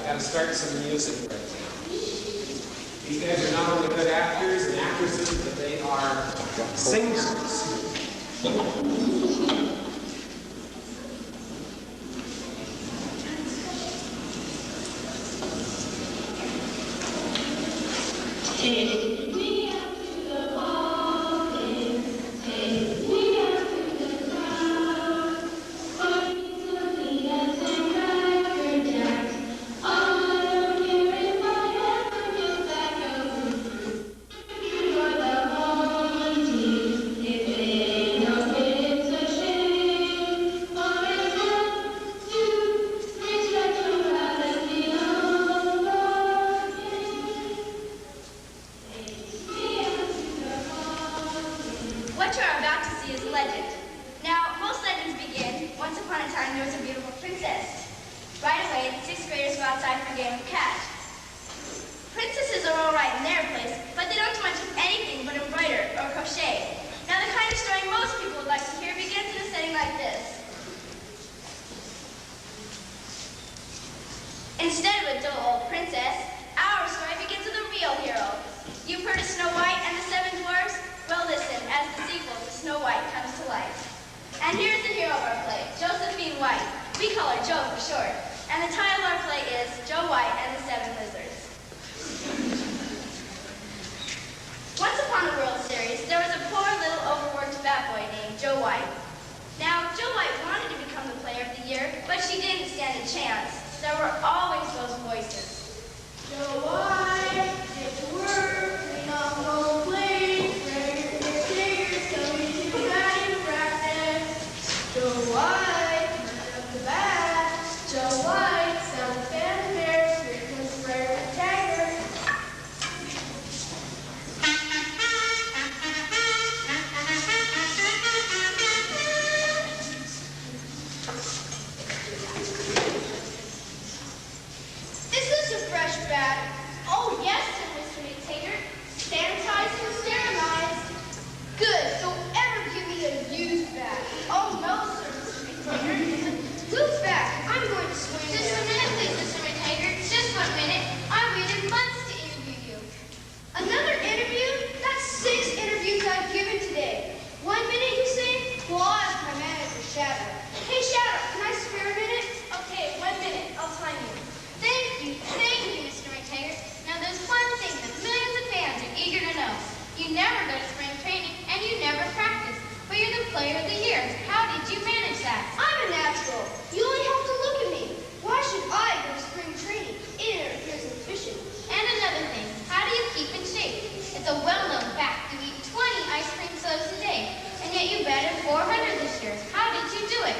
got to start some music right now. These guys are not only good actors and actresses, but they are singers. Instead of a dull old princess, our story begins with a real hero. You've heard of Snow White and the Seven Dwarfs? Well, listen, as the sequel to Snow White comes to life. And here's the hero of our play, Josephine White. We call her Jo for short. And the title of our play is Joe White and the Seven Lizards. Once upon a World Series, there was a poor little overworked fat boy named Joe White. Now, Joe White wanted to become the player of the year, but she didn't stand a chance. There were always those voices. Joe White, get to work, clean off old plates, grab your fingers, tell me to batting practice. Joe White, turn up the bat. Joe White, sound the fanfare, here comes the rare tiger. Oh, yes, said Mr. Dictator. Sanitized and sterilized. Good. Don't ever give me a used bat. Oh, no, sir, Mr. Dictator. Who's back? I'm going to swing Just a minute, please, Mr. Dictator. Just 1 minute. I waited months to interview you. Another interview? That's 6 interviews I've given today. 1 minute, you say? Well, I'll ask my manager, Shadow. Hey, Shadow, can I spare a minute? Okay, 1 minute. I'll time you. Thank you, Mr. Dictator. Now there's one thing that millions of fans are eager to know. You never go to spring training and you never practice, but you're the player of the year. How did you manage that? I'm a natural. You only have to look at me. Why should I go to spring training? It interferes with fishing. And another thing, how do you keep in shape? It's a well-known fact you eat 20 ice cream sodas a day, and yet you batted 400 this year. How did you do it?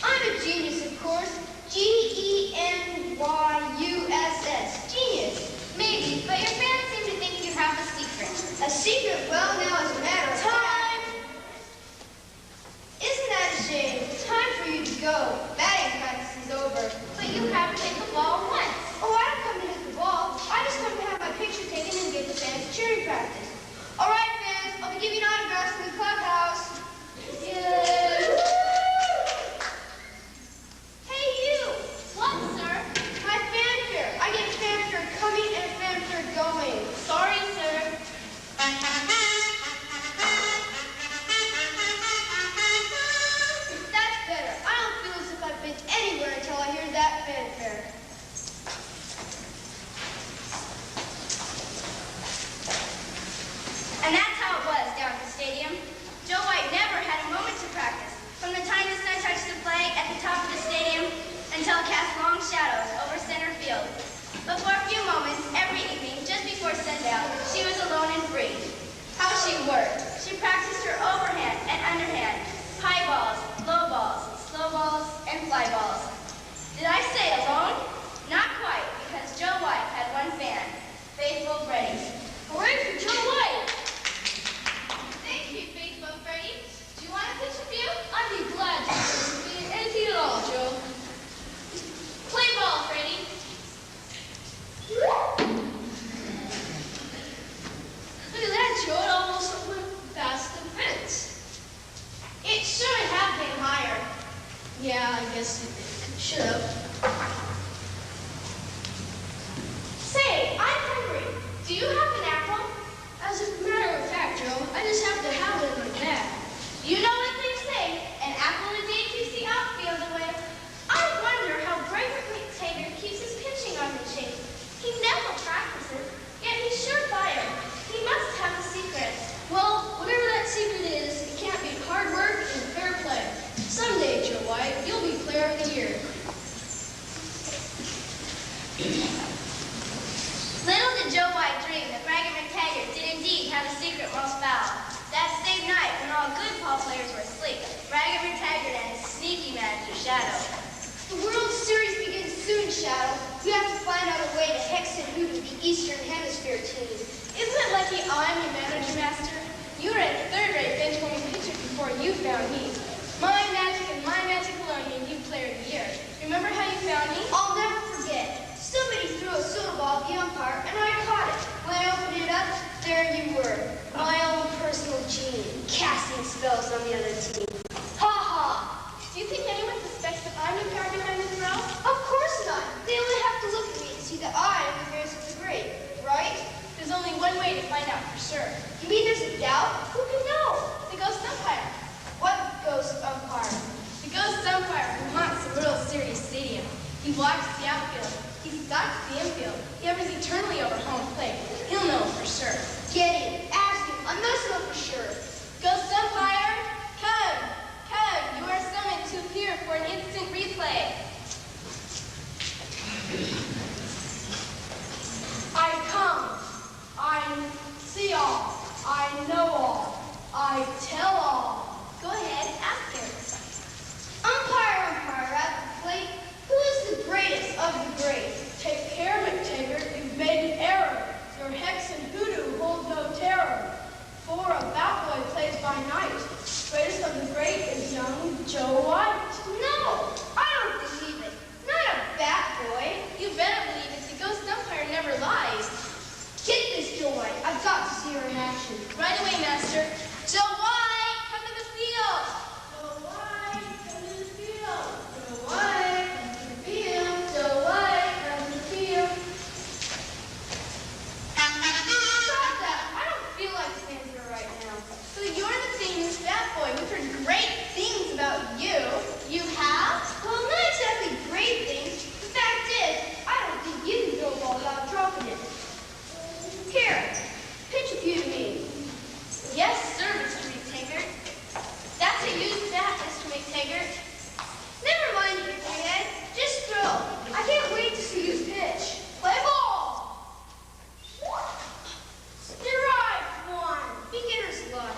I'm a genius, of course. G-E-N-Y-U-S-S. Genius. Maybe, but your fans seem to think you have a secret. A secret? Well, now as a matter of time. Isn't that a shame? Time for you to go. Batting practice is over. But you haven't hit the ball once. Oh, I don't come to hit the ball. I just come to have my picture taken and give the fans cheering practice. All right, fans, I'll be giving autographs in the clubhouse. Yay! Hey, you! What, sir? My fanfare. I get fanfare coming and fanfare going. Sorry, sir. That's better. I don't feel as if I've been anywhere until I hear that fanfare. And that's how it was down at the stadium. Joe White never had a moment to practice. From the time the sun touched the flag at the top of the stadium until it cast long shadows over center field. But for a few moments, every evening, just before sundown, she was alone and free. How she worked. She practiced her overhand and underhand, high balls, low balls, slow balls, and fly balls. Did I say alone? Not quite, because Joe White had one fan, Faithful Freddie. Hooray for Joe White! Thank you, Faithful Freddie. Do you want a picture of you? I'd be glad to. Anything at all, Joe. Play ball, Freddie. Look at that, Joe. It almost went past the fence. It should have been higher. Yeah, I guess it should have. Little did Joe White dream that Ragged McTaggart did indeed have a secret most foul. That same night, when all good ball players were asleep, Ragged McTaggart and his sneaky manager, Shadow. The World Series begins soon, Shadow. We have to find out a way to hex and hoodoo the Eastern Hemisphere team. Isn't it lucky I'm your manager, Master? You were a third-rate bench-warming pitcher before you found me. My magic and my magic alone made you player of the year. Remember how you found me? I'll never forget. Somebody threw a soda ball at the umpire, and I caught it. When I opened it up, there you were. My own personal genie, casting spells on the other team. Ha ha! Do you think anyone suspects that I'm the power behind the throw? Of course not. They only have to look at me and see that I am the greatest of the great, right? There's only one way to find out for sure. You mean there's a doubt? Who can know? The ghost umpire. What ghost umpire? The ghost umpire who haunts the World Series stadium. He watches the outfield. He stalks the infield. He hovers eternally over home plate. He'll know for sure. Get him. Ask him. I must know for sure. Ghost umpire, come. Come. You are summoned to appear for an instant replay. I come. I see all. I know all. I tell all. Go ahead, ask him. Umpire at the plate. Who is the greatest of the great? Take care, McTaggart, you've made an error. Your hex and hoodoo hold no terror. For a bat boy plays by night. Greatest of the great is young Joe White. No, I don't believe it. Not a bat boy. You better believe it. The ghost umpire never lies. Get this, Joe White. I've got to see her in action. Right away, Master. Joe White, come to the field. Joe White, come to the field. Joe White, come to the field. Joe White, come to the field. Stop that. I don't feel like standing here right now. So you're the famous bat boy. We've heard great things about you. You have? Well, not exactly great things. The fact is, I don't think you can throw a ball without dropping it. Here, pitch a few to me. Yes, sir, Mr. McTaggart. That's a used bat, Mr. McTaggart. Never mind, you head. Just throw. I can't wait to see you pitch. Play ball. Strike one. Beginner's luck.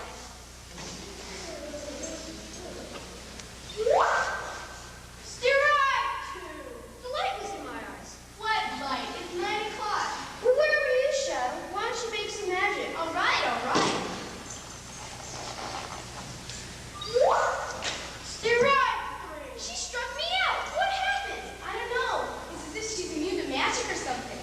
Strike two. The light was in my eyes. What light? It's 9 o'clock. Well, where were you, Shadow? Why don't you make some magic? All right, all right. Strike three. She struck me out. What happened? I don't know. It's as if she's immune to magic or something.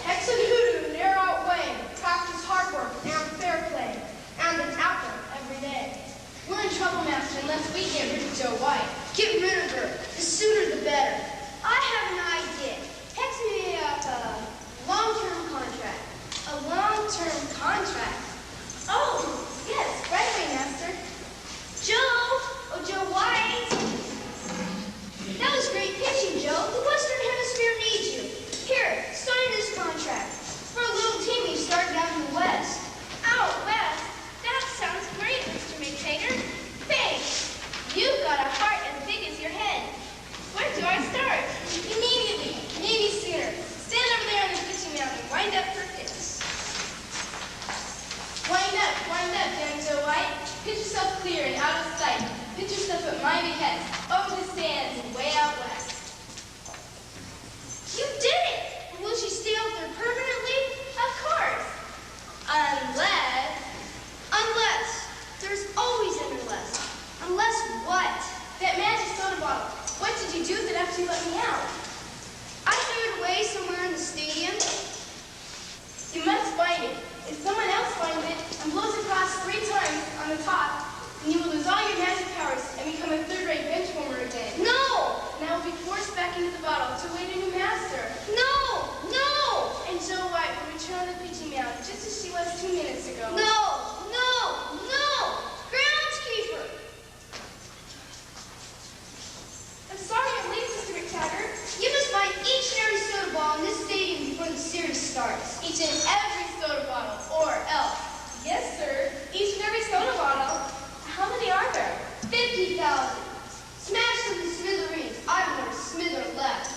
Hex and hoodoo near outweighing. Practice hard work and fair play. And an apple every day. We're in trouble, Master, unless we get rid of Joe White. Get rid of her. The sooner the better. I have an idea. Hex me up a long-term contract. A long-term contract. Oh, yes, right away, Master. Joe White. That was great pitching, Joe. The Western Hemisphere needs you. Here, sign this contract. For a little team you started out in the West. Out west? That sounds great, Mr. McTaggart. Thanks. You've got a heart as big as your head. Where do I start? Immediately. Maybe sooner. Stand over there on the pitching mound and wind up for pitch. Wind up, young Joe White. Pitch yourself clear and out of sight. Pitch yourself at my behest, over the stands and way out west. You did it! And will she stay out there permanently? Of course. Unless. There's always an unless. Unless what? That magic soda bottle. What did you do with it after you let me out? I threw it away somewhere in the stadium. You must find it. If someone else finds it and blows across 3 times on the top, then you will lose all your magic powers and become a third-rate bench warmer again. No! And I will be forced back into the bottle to await a new master. No! And Joe White will return on the pitching mound just as she was 2 minutes ago. No! Groundskeeper! I'm sorry I'm late, Mr. McTaggart. You must find each and every soda ball in this stadium before the series starts. Each and every soda bottle, or else. Yes, sir. Each and every soda bottle. How many are there? 50,000. Smash them to smithereens. I've more smither left.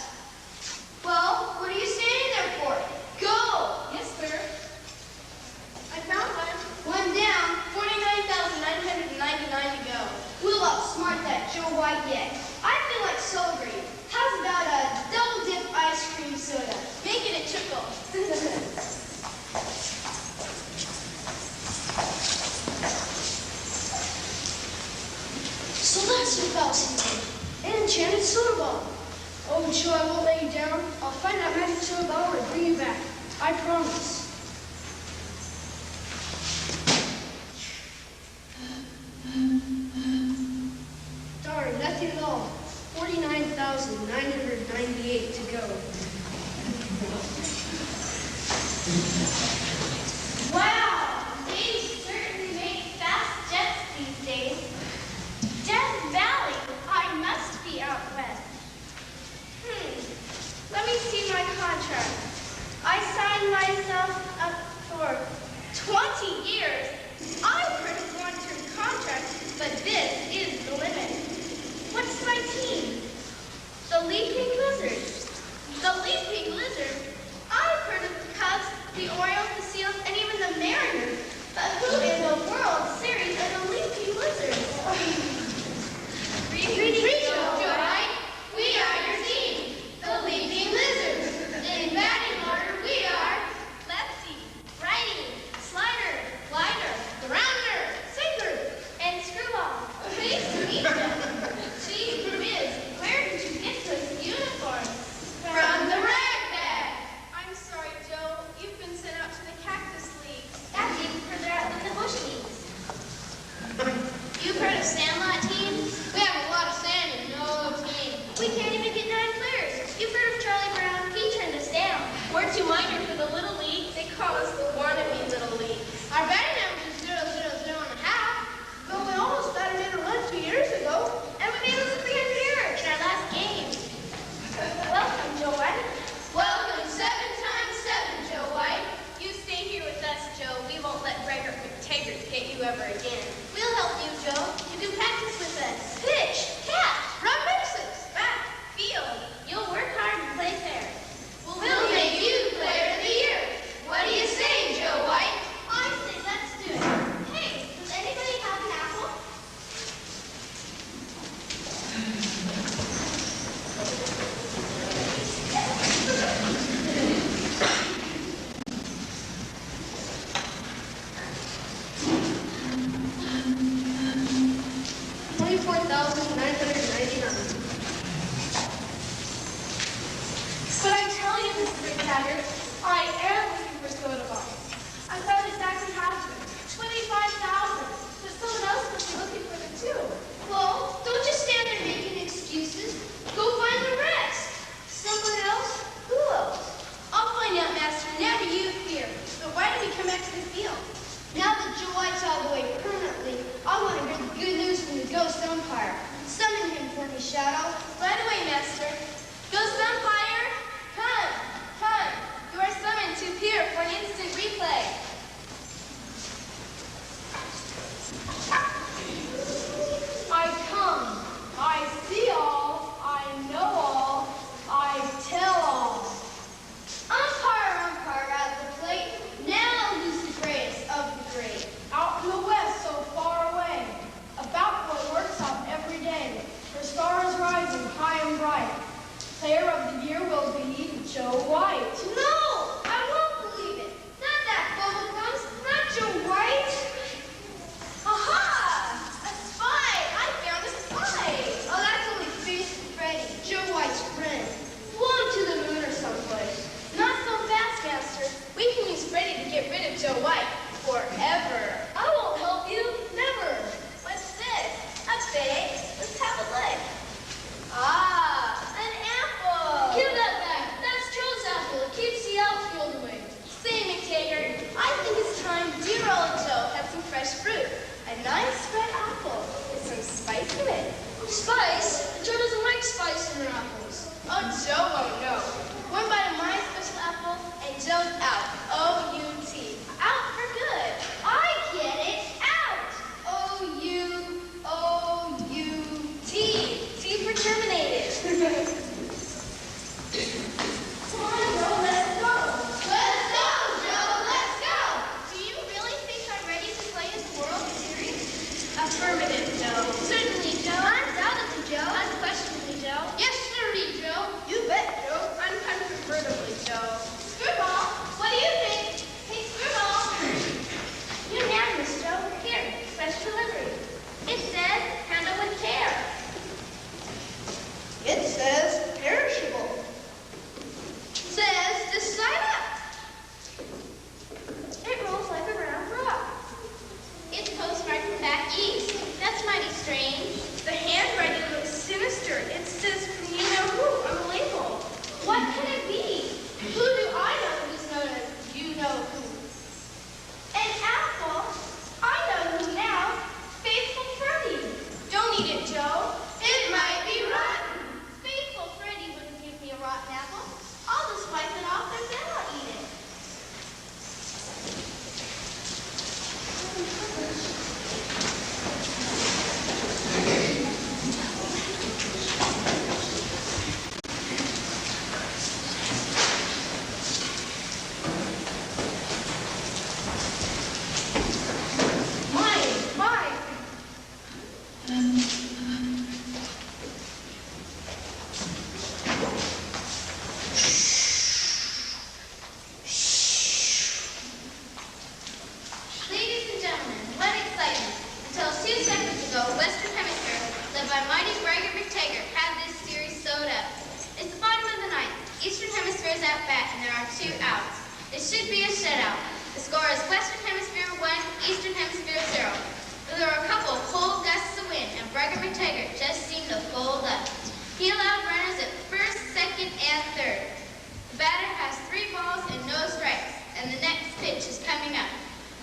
I promise. Darn, nothing at all. 49,998 to go. Wow, they certainly make fast jets these days. Death Valley, I must be out west. Let me see my contract. I signed myself up for 20 years. I've heard of long-term contracts, but this is the limit. What's my team? The Leaping Lizard. The Leaping Lizard? I've heard of the Cubs, the Orioles, the Seals, and even the Mariners. But who in the World Series are the Leaping Lizards? Greetings, Joe Wright. We are your team, the Leaping Lizards. In batting order, we are lefty, righty, slider, glider, grounder, sinker, and screwball. Pleased to meet you. Gee whiz, where did you get those uniforms? From the rag bag. I'm sorry, Joe. You've been sent out to the Cactus League. That's even further out than the Bush Leagues. You've heard of Sandlot teams? We have a lot of sand and no team. We can't even get 9 players. You've heard of Charlie Brown? He turned us down. We're too minor for the Little League. They call us the wannabe Little League. Our batting average is 0.001.5. But we almost batted in a run 2 years ago. And we made it 300 yards in our last game. Welcome, Joe White. Welcome 7 times 7, Joe White. You stay here with us, Joe. We won't let Gregor McTaggart get you ever again. We'll help you, Joe. You can practice with us. Pitch, catch, run bases, back, field. You'll work hard and play fair. We'll make you Player of the Year. What do you say, Joe White? I say let's do it. Hey, does anybody have an apple? But I tell you, Mr. McTaggart, I am looking for soda bottles. I found exactly half of them. 25,000. But someone else must be looking for them too. Well, don't just stand there making excuses. Go find the rest. Someone else? Who else? I'll find out, Master. Never you fear. So why don't we come back to the field? Now that Joe White's out of the way permanently, I want to hear the good news from the ghost umpire. Summon him for me, Shadow. Right away, Master. Ghost umpire, come, come. You are summoned to appear for an instant replay. I come. I see all. I know all. I tell all. Umpire at the plate. Now who's the greatest of the great? Out in the west, so far away. About what works out every day. Her star is rising high and bright. Player of the Year will be Joe White. No, I won't believe it. Not that bubblegums, not Joe White. Aha! A spy! I found a spy. Oh, that's only Face Freddy, Joe White's friend. Flown to the moon or someplace. Not so fast, Master. We can use Freddy to get rid of Joe White forever. I won't help you. Never. What's this? A bag? Let's have a look. Ah, an apple. Give that back. That's Joe's apple. It keeps the outfield away. Say, McTaggart, I think it's time dear old Joe had some fresh fruit. A nice red apple with some spice in it. Spice? Joe doesn't like spice in her apples. Oh, Joe won't know. One bite of my special apple, and Joe's out. O-U-T. Out for good. I get it. Out. O-U-O-U-T. T for terminated. Come on, Joe, let's go. Let's go, Joe, let's go. Do you really think I'm ready to play in the World Series? Affirmative, Joe. Certainly, Joe. Undoubtedly, Joe. Unquestionably, Joe. Yes, certainly, Joe. You bet, Joe. Uncontrovertibly, Joe. Screwball, what is at bat and there are 2 outs. It should be a shutout. The score is Western Hemisphere 1, Eastern Hemisphere 0. There were a couple of cold gusts of wind, and Bregger McTaggart just seemed to fold up. He allowed runners at first, second, and third. The batter has 3 balls and no strikes, and the next pitch is coming up.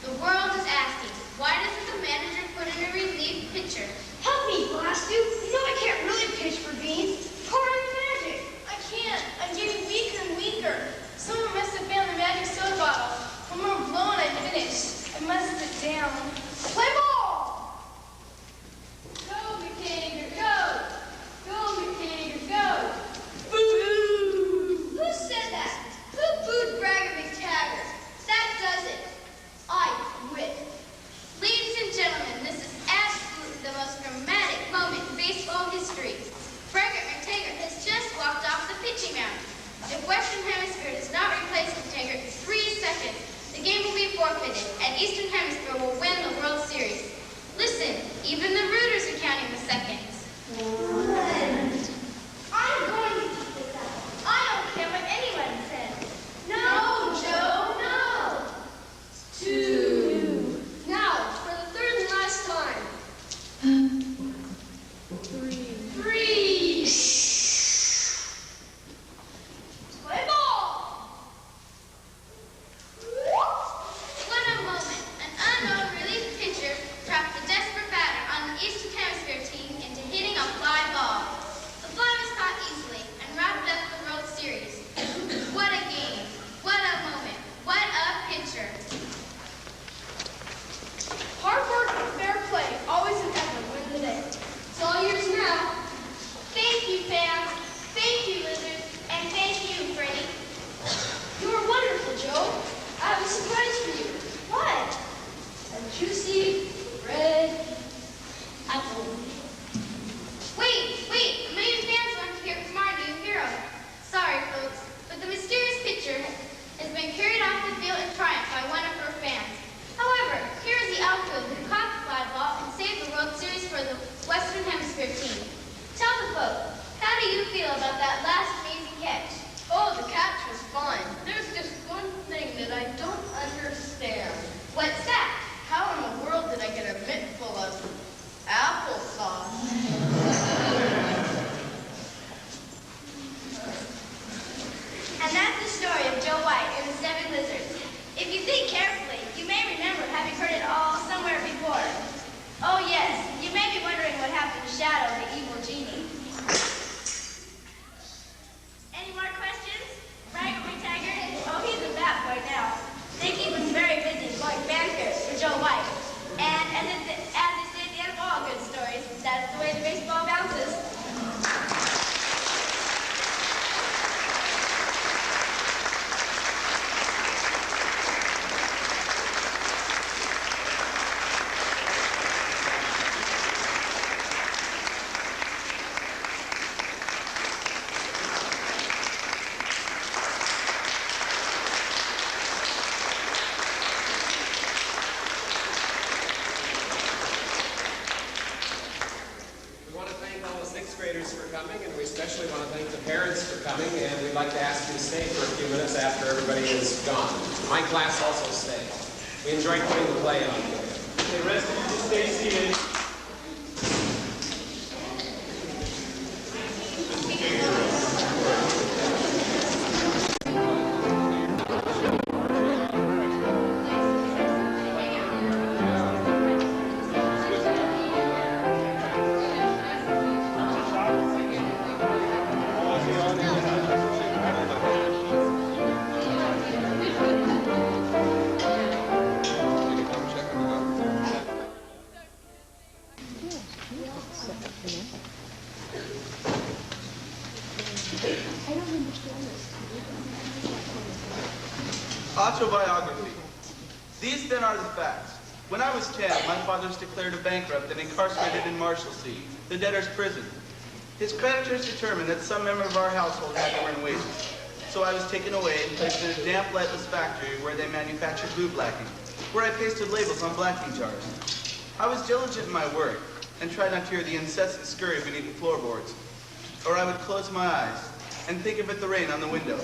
The world is asking, why doesn't the manager put in a relief pitcher? Help me, Blastu. You know I can't really pitch for beans. Pour in the magic. I can't. I'm getting weaker and weaker. Someone must have found the magic soda bottle. When we're blown, I finished. I must sit down. Play ball! Go, McTaggart, go! Go, McTaggart, go! Boo! Who said that? Who booed Bragger McTaggart? That does it. I quit. Ladies and gentlemen, this is absolutely the most dramatic moment in baseball history. Bregger McTaggart has just walked off the pitching mound. If Western Hemisphere does not replace McTaggart in 3 seconds, the game will be forfeited, and Eastern Hemisphere will win the World Series. Listen, even the rooters are counting the seconds. I'm going to keep this up. I don't care what anyone says. No, Joe, no! 2. Now, for the 3rd and last time. 3. Play ball! What a moment. An unknown relief pitcher dropped the desperate batter on the Eastern Hemisphere team into hitting a fly ball. The fly was caught easily and wrapped up the World Series. What a game. What a moment. What a pitcher. Hard work and fair play, always and ever win the day. It's all yours now. Thank you, fans. Thank you, Lizard. And thank you, Freddie. You were wonderful, Joe. I have a surprise for you. What? A juicy red apple. Wait. A million fans want to hear from our new hero. Sorry, folks, but the mysterious pitcher has been carried off the field in triumph by one of her fans. However, here is the outfielder who caught the fly ball and saved the World Series for the Western Hemisphere team. Tell the folks, how do you feel about that last amazing catch? Oh, the catch was fine. There's just one thing that I don't understand. What's that? How in the world did I get a mitt full of applesauce? And that's the story of Joe White and the 7 Lizards. If you think carefully, you may remember having heard it all somewhere before. Oh yes, you may be wondering what happened to Shadow, the evil genie. Any more questions? Bragger McTaggart? Oh, he's a bat boy now. They keep him very busy blowing fanfares for Joe White. And as they say at the end of all good stories, that's the way the baseball bounces. especially want to thank the parents for coming, and we'd like to ask you to stay for a few minutes after everybody is gone. My class also stay. We enjoyed putting the play on. The rest of you stay seated. Autobiography. These then are the facts. When I was 10, my father was declared a bankrupt and incarcerated in Marshalsea, the debtor's prison. His creditors determined that some member of our household had to earn wages. So I was taken away and placed in a damp, lightless factory where they manufactured blue blacking, where I pasted labels on blacking jars. I was diligent in my work and tried not to hear the incessant scurry beneath the floorboards. Or I would close my eyes and think of it the rain on the window.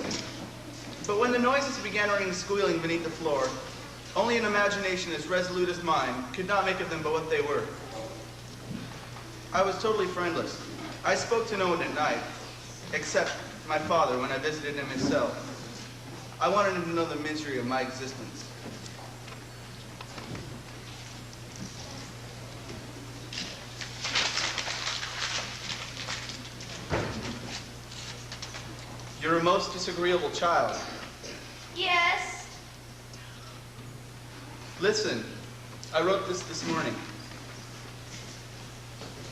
But when the noises began running squealing beneath the floor, only an imagination as resolute as mine could not make of them but what they were. I was totally friendless. I spoke to no one at night, except my father when I visited him in his cell. I wanted him to know the misery of my existence. You're a most disagreeable child. Yes. Listen, I wrote this morning.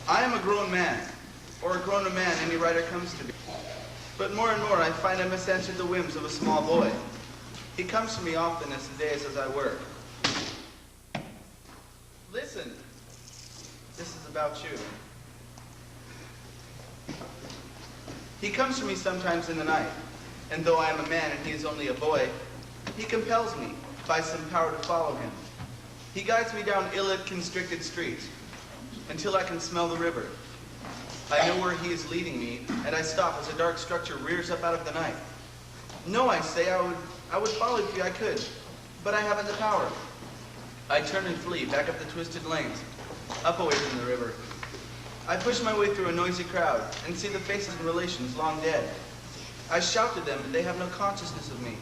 I am a grown man, or a grown man any writer comes to be. But more and more I find I must answer the whims of a small boy. He comes to me often as the days as I work. Listen, this is about you. He comes to me sometimes in the night, and though I am a man and he is only a boy, he compels me by some power to follow him. He guides me down ill-lit, constricted streets until I can smell the river. I know where he is leading me, and I stop as a dark structure rears up out of the night. No, I say, I would follow if I could, but I haven't the power. I turn and flee back up the twisted lanes, up away from the river. I push my way through a noisy crowd and see the faces and relations long dead. I shout to them, but they have no consciousness of me.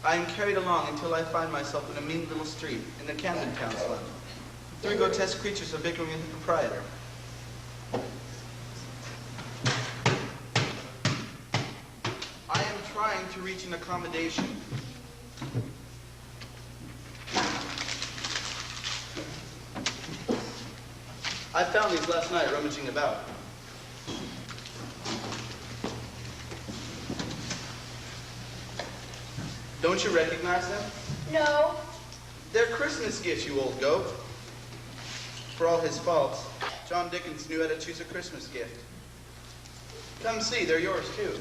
I am carried along until I find myself in a mean little street in the Camden Town slum. 3 grotesque creatures are bickering with the proprietor. I am trying to reach an accommodation. I found these last night rummaging about. Don't you recognize them? No. They're Christmas gifts, you old goat. For all his faults, John Dickens knew how to choose a Christmas gift. Come see, they're yours too.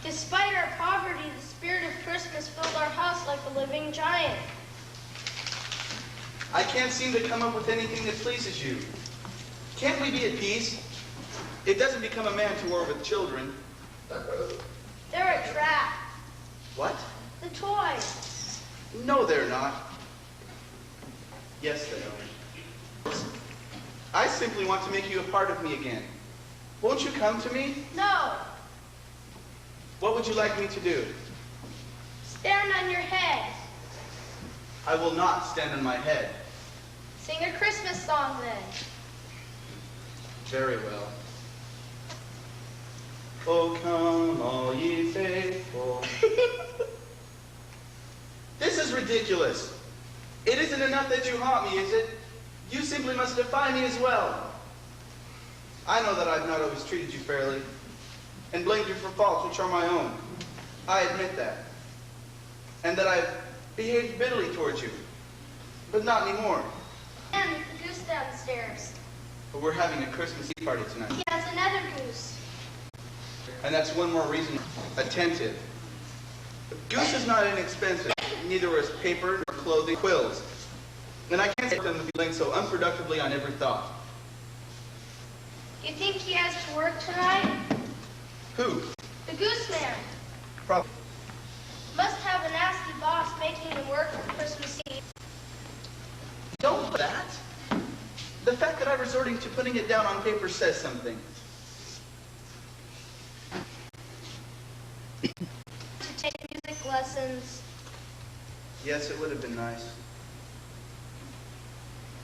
Despite our poverty, the spirit of Christmas filled our house like a living giant. I can't seem to come up with anything that pleases you. Can't we be at peace? It doesn't become a man to war with children. They're a trap. What? The toys. No, they're not. Yes, they are. I simply want to make you a part of me again. Won't you come to me? No. What would you like me to do? Stand on your head. I will not stand on my head. Sing a Christmas song then. Very well. Oh, come, all ye faithful. This is ridiculous. It isn't enough that you haunt me, is it? You simply must defy me as well. I know that I've not always treated you fairly, and blamed you for faults which are my own. I admit that. And that I've behaved bitterly towards you, but not anymore. And the goose downstairs. But we're having a Christmas Eve party tonight. He has another goose. And that's one more reason. Attentive. Goose is not inexpensive. Neither is paper nor clothing, quills. And I can't take them to be laying so unproductively on every thought. Do you think he has to work tonight? Who? The goose man. Probably. Must have a nasty boss making him work for Christmas Eve. Don't do that. The fact that I'm resorting to putting it down on paper says something. To take music lessons. Yes, it would have been nice.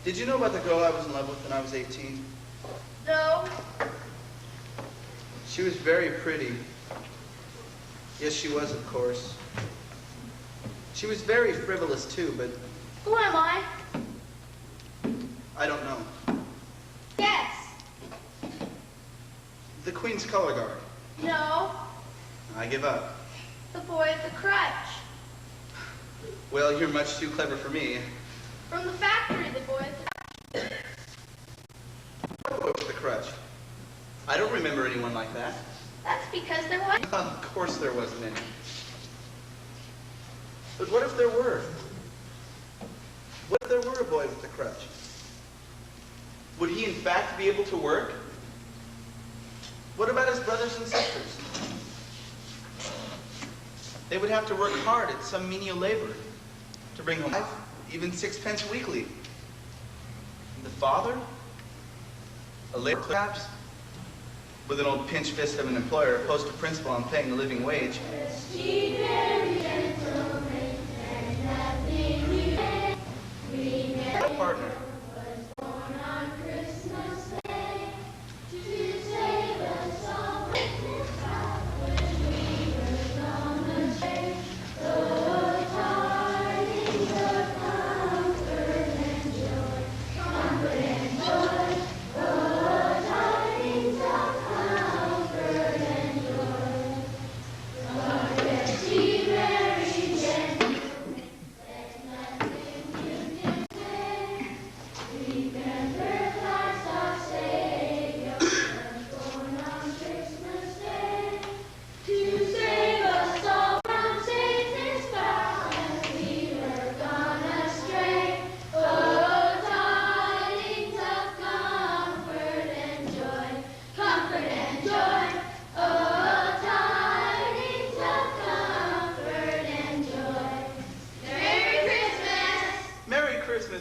Did you know about the girl I was in love with when I was 18? No. She was very pretty. Yes, she was, of course. She was very frivolous, too, but Who am I? I don't know. Yes. The Queen's color guard. No. I give up. The boy with the crutch. Well, you're much too clever for me. From the factory, the boy with the crutch. Boy with the crutch. I don't remember anyone like that. That's because there was. Of course there wasn't any. But what if there were? What if there were a boy with a crutch? Would he in fact be able to work? What about his brothers and sisters? They would have to work hard at some menial labor to bring home 5, even 6 pence weekly. And the father, a laborer perhaps, with an old pinch fist of an employer opposed to principle on paying a living wage. A partner.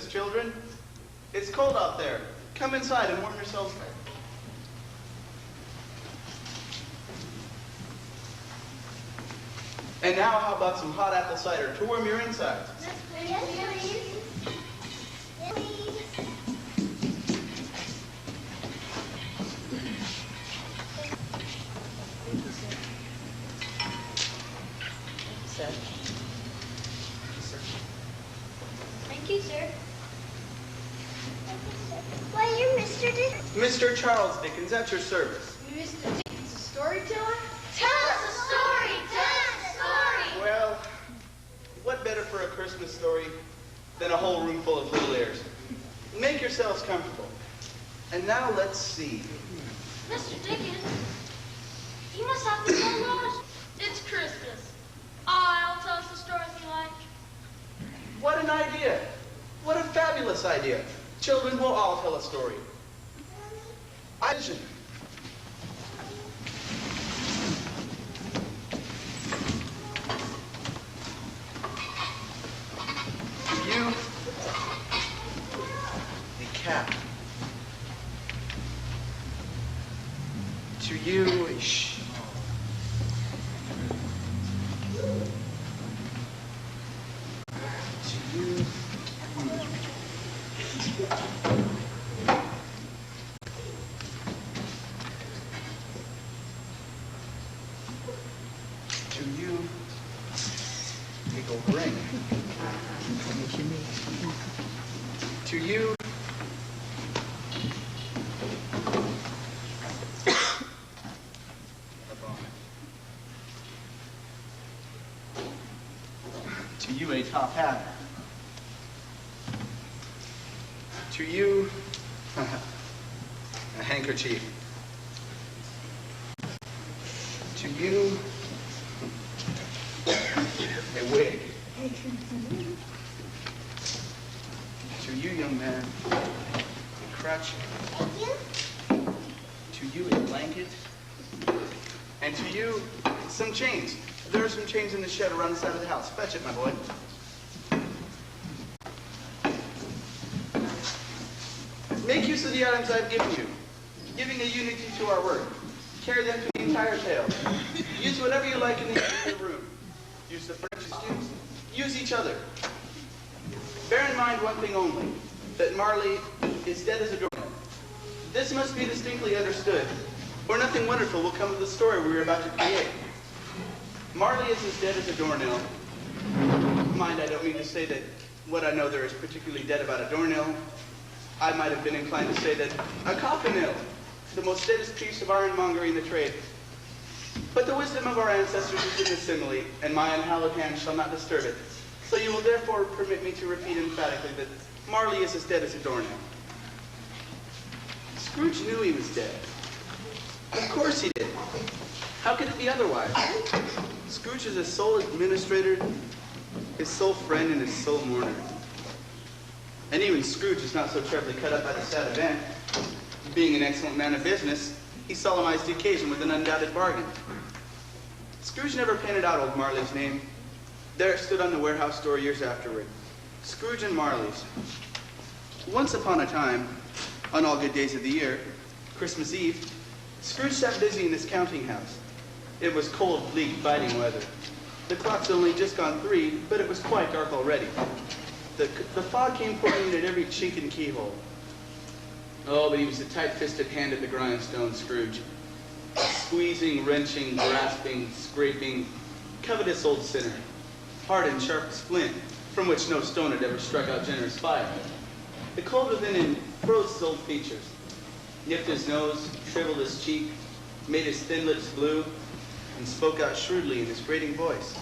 Children, it's cold out there. Come inside and warm yourselves. And now how about some hot apple cider to warm your insides? Yes, please. Yes, please. Thank you, sir. Why, you're Mr. Dickens. Mr. Charles Dickens, at your service. Mr. Dickens, a storyteller? Tell us a story. Tell us a story. Well, what better for a Christmas story than a whole room full of little ears? Make yourselves comfortable. And now let's see. Mr. Dickens, you must have to tell us. It's Christmas. I'll tell us the story if you like. What an idea. What a fabulous idea. Children will all tell a story. Vision. To you, the cat. To you, shh. To you, to you, the gold ring. To you, a bonnet. To you, a top hat. To you, a handkerchief. To you, a wig. To you, young man, a crutch. To you, a blanket. And to you, some chains. There are some chains in the shed around the side of the house. Fetch it, my boy. Make use of the items I've given you, giving a unity to our work. Carry them to the entire tale. Use whatever you like in the room. Use the furniture. Use each other. Bear in mind one thing only, that Marley is dead as a doornail. This must be distinctly understood, or nothing wonderful will come of the story we are about to create. Marley is as dead as a doornail. Mind, I don't mean to say that what I know there is particularly dead about a doornail. I might have been inclined to say that a coffin nail, the most deadest piece of ironmongery in the trade. But the wisdom of our ancestors is in the simile, and my unhallowed hand shall not disturb it. So you will therefore permit me to repeat emphatically that Marley is as dead as a doornail. Scrooge knew he was dead. Of course he did. How could it be otherwise? Scrooge is his sole administrator, his sole friend, and his sole mourner. And even Scrooge is not so terribly cut up by the sad event. Being an excellent man of business, he solemnized the occasion with an undoubted bargain. Scrooge never painted out old Marley's name. There it stood on the warehouse door years afterward. Scrooge and Marley's. Once upon a time, on all good days of the year, Christmas Eve, Scrooge sat busy in his counting house. It was cold, bleak, biting weather. The clock's only just gone 3, but it was quite dark already. The fog came pouring in at every chink and keyhole. Oh, but he was a tight-fisted hand at the grindstone, Scrooge. A squeezing, wrenching, grasping, scraping, covetous old sinner. Hard and sharp as flint, from which no stone had ever struck out generous fire. The cold within him froze his old features, nipped his nose, shriveled his cheek, made his thin lips blue, and spoke out shrewdly in his grating voice.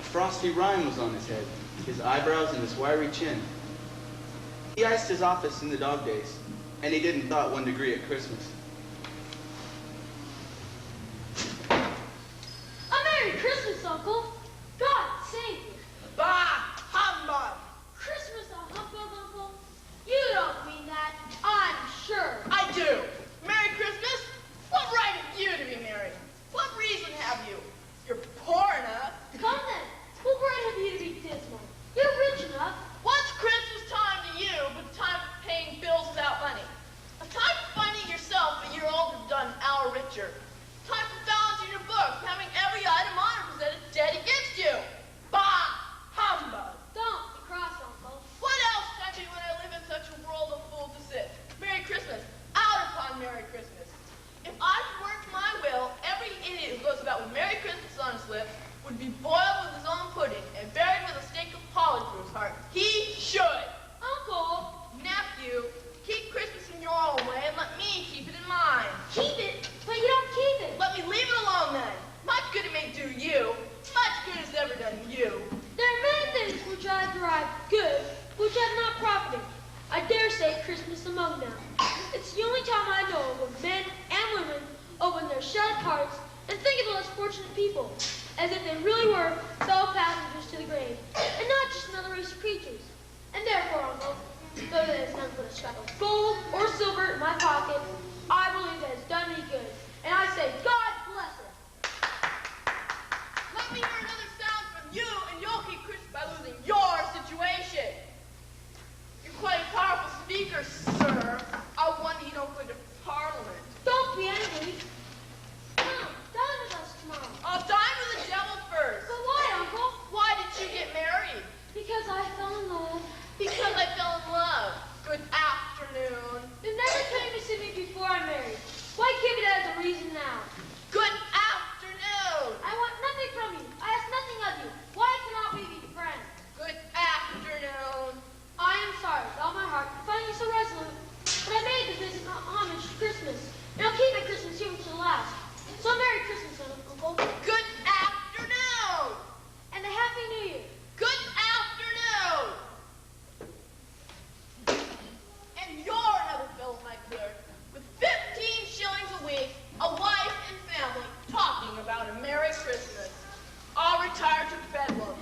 A frosty rime was on his head, his eyebrows and his wiry chin. He iced his office in the dog days, and he didn't thought 1 degree at Christmas. A Merry Christmas, Uncle. God save you. Bah! Humbug! Christmas a humbug, Uncle? You don't mean that, I'm sure. I do. Merry Christmas? What right have you to be merry? What reason have you? You're poor enough. Come then. What right have you to be dismal? You're rich enough. What's Christmas time to you but time for paying bills without money? A time for finding yourself a year older done an hour richer. Time for balancing your books, having every item on it presented dead against you. Bah! Humbug! Don't be cross, Uncle. What else can I do when I live in such a world of fools to sit? Merry Christmas. Out upon Merry Christmas. If I could work my will, every idiot who goes about with Merry Christmas on his lips would be boiled with his own pudding and buried with a stake of holly through his heart. He should. Uncle! Nephew, keep Christmas in your own way and let me keep it in mine. Keep it, but you don't keep it. Let me leave it alone then. Much good it may do you. Much good it's ever done you. There are many things which I have derived good, which have not profited. I dare say Christmas among them. It's the only time I know when men and women open their shut hearts and think of the less fortunate people, as if they really were fellow passengers to the grave, and not just another race of creatures. And therefore, Uncle, though there is none but a scrap of gold or silver in my pocket, I believe that it's done me good. And I say, God bless it. Let me hear another sound from you and you'll keep Christmas by losing your situation. You're quite a powerful speaker, sir. I wonder you don't go to Parliament. Don't be angry. Come, dine with us tomorrow. I'll dine with the devil first. But why, Uncle? Why did you get married? Because I fell in love. Because I fell in love. Good afternoon. You never came to see me before I married. Why give it as a reason now? Good afternoon. I want nothing from you. I ask nothing of you. Why cannot we be friends? Good afternoon. I am sorry with all my heart for finding you so resolute, but I made the visit homage to Christmas, and I'll keep my Christmas here to the last. So Merry Christmas, Uncle. Good afternoon. And a Happy New Year. Good afternoon. And you're another fellow, my clerk, with 15 shillings a week, a wife and family, talking about a Merry Christmas. I'll retire to Bedlam.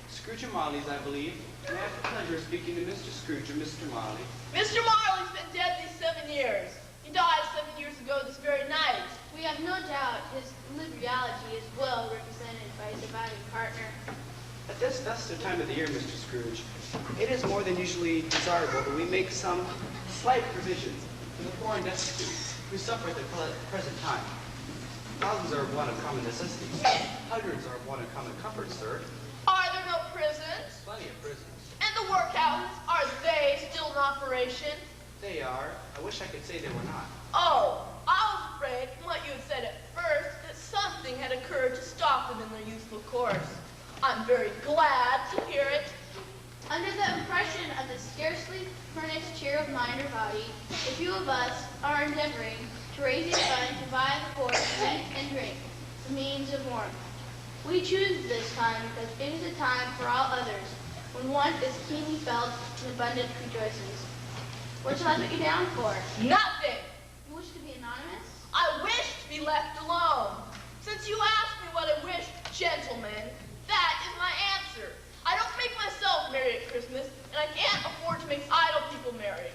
Scrooge and Marley's, I believe. May I have the pleasure of speaking to Mr. Scrooge or Mr. Marley? Mr. Marley's been dead these 7 years. He died 7 years ago this very night. We have no doubt his lived reality is well represented by his surviving partner. At this festive time of the year, Mr. Scrooge, it is more than usually desirable that we make some slight provisions for the poor and destitute who suffer at the present time. Thousands are of want of common necessities. Hundreds are of want of common comfort, sir. Are there no prisons? Plenty of prisons. And the workhouses, are they still in operation? They are. I wish I could say they were not. Oh, I was afraid from what you had said at first that something had occurred to stop them in their youthful course. I'm very glad to hear it. Under the impression of the scarcely furnished cheer of mind or body, a few of us are endeavoring to raise a fund to buy the poor meat and drink, the means of warmth. We choose this time because it is a time for all others, when want is keenly felt and abundant rejoices. What shall I put you down for? Nothing. You wish to be anonymous? I wish to be left alone. Since you asked me what I wish, gentlemen, that is my answer. I don't make myself merry at Christmas, and I can't afford to make idle people merry.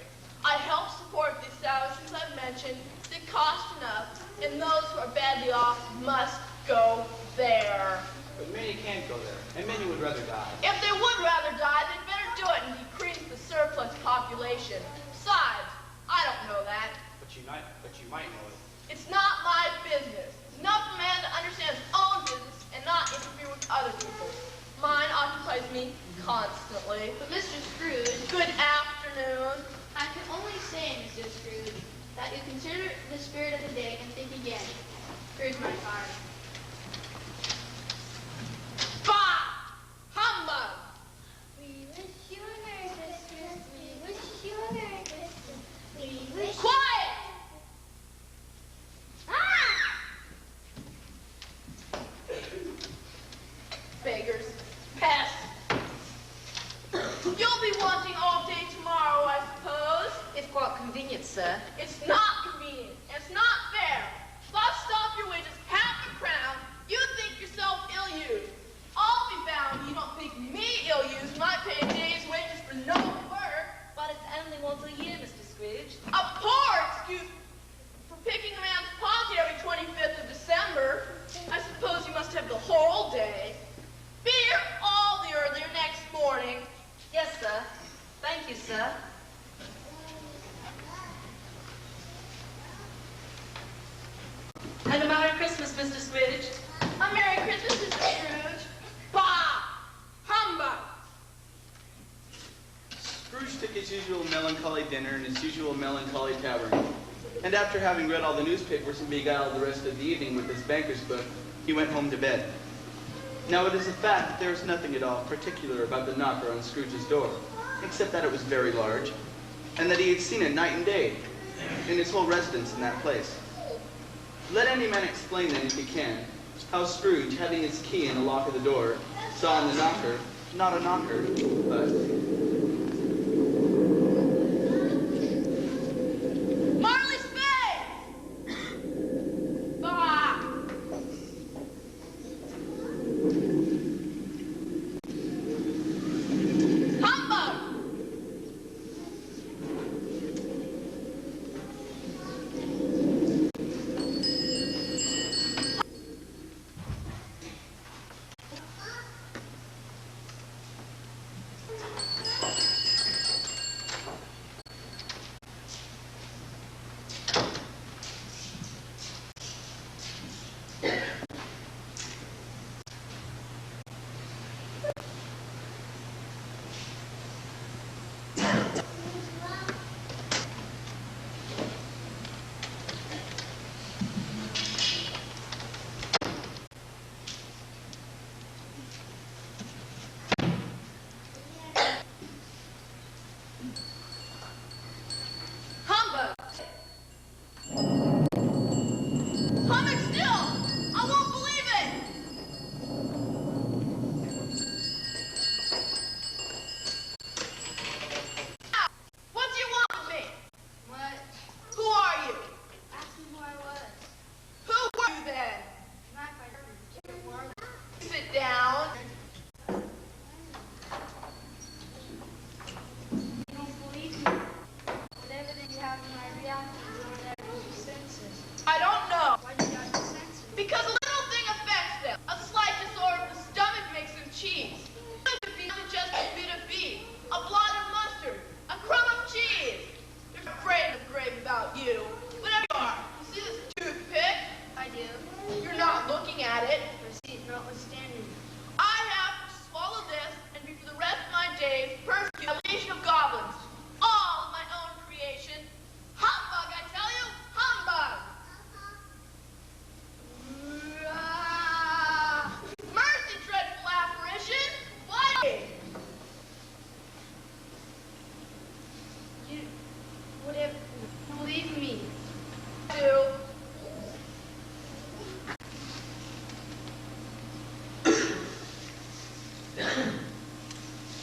I help support the establishment pension that cost enough, and those who are badly off must go there. But many can't go there, and many would rather die. If they would rather die, they'd better do it and decrease the surplus population. Besides, I don't know that. But you might know it. It's not my business. It's enough for a man to understand his own business and not interfere with other people's. Mine occupies me constantly. But Mr. Scrooge, Good afternoon. I can only say, Mr. Scrooge, that you consider the spirit of the day and think again. Here's my card. Bah! Humbug! We wish you a Merry Christmas. We wish you a Merry Christmas. We wish. Quiet! Beggars. Pests. You'll be wanting all day tomorrow, I suppose. If quite convenient, sir. It's not convenient. It's not fair. If I stop your wages half a crown, you think yourself ill-used. I'll be bound you don't think me ill-used might pay a day's wages for no work. But it's only once a year, Mr. Scrooge. A poor excuse for picking a man's pocket every 25th of December. I suppose you must have the whole day. Be here all the earlier next morning. Yes, sir. Thank you, sir. And a Merry Christmas, Mr. Scrooge. A Merry Christmas, Mr. Scrooge. Bah! Humbug! Scrooge took his usual melancholy dinner in his usual melancholy tavern. And after having read all the newspapers and beguiled the rest of the evening with his banker's book, he went home to bed. Now it is a fact that there is nothing at all particular about the knocker on Scrooge's door, except that it was very large, and that he had seen it night and day in his whole residence in that place. Let any man explain then, if he can, how Scrooge, having his key in the lock of the door, saw in the knocker, not a knocker, but Marley Spade! Bah! Humbug! Humbug! Humbug still! I won't believe it! Now, what do you want with me? What? Who are you? Ask me who I was. Who were you then? Not my friend. Sit down. You don't believe me. Whatever that you have no idea, you don't have your senses. I don't know. Why do you have your senses? Because a little thing affects them. A slight disorder of the stomach makes them cheese. It could be just a bit of beef, a blot of mustard, a crumb of cheese. They're afraid of grave about you. Whatever you are. You see this toothpick? I do. You're not looking at it. Receipt notwithstanding. I have to swallow this and be for the rest of my days persecuted by a legion of goblins. All of my own creation. Humbug, I tell you! Humbug! Mercy, dreadful apparition! Why? You would have believed me. Do.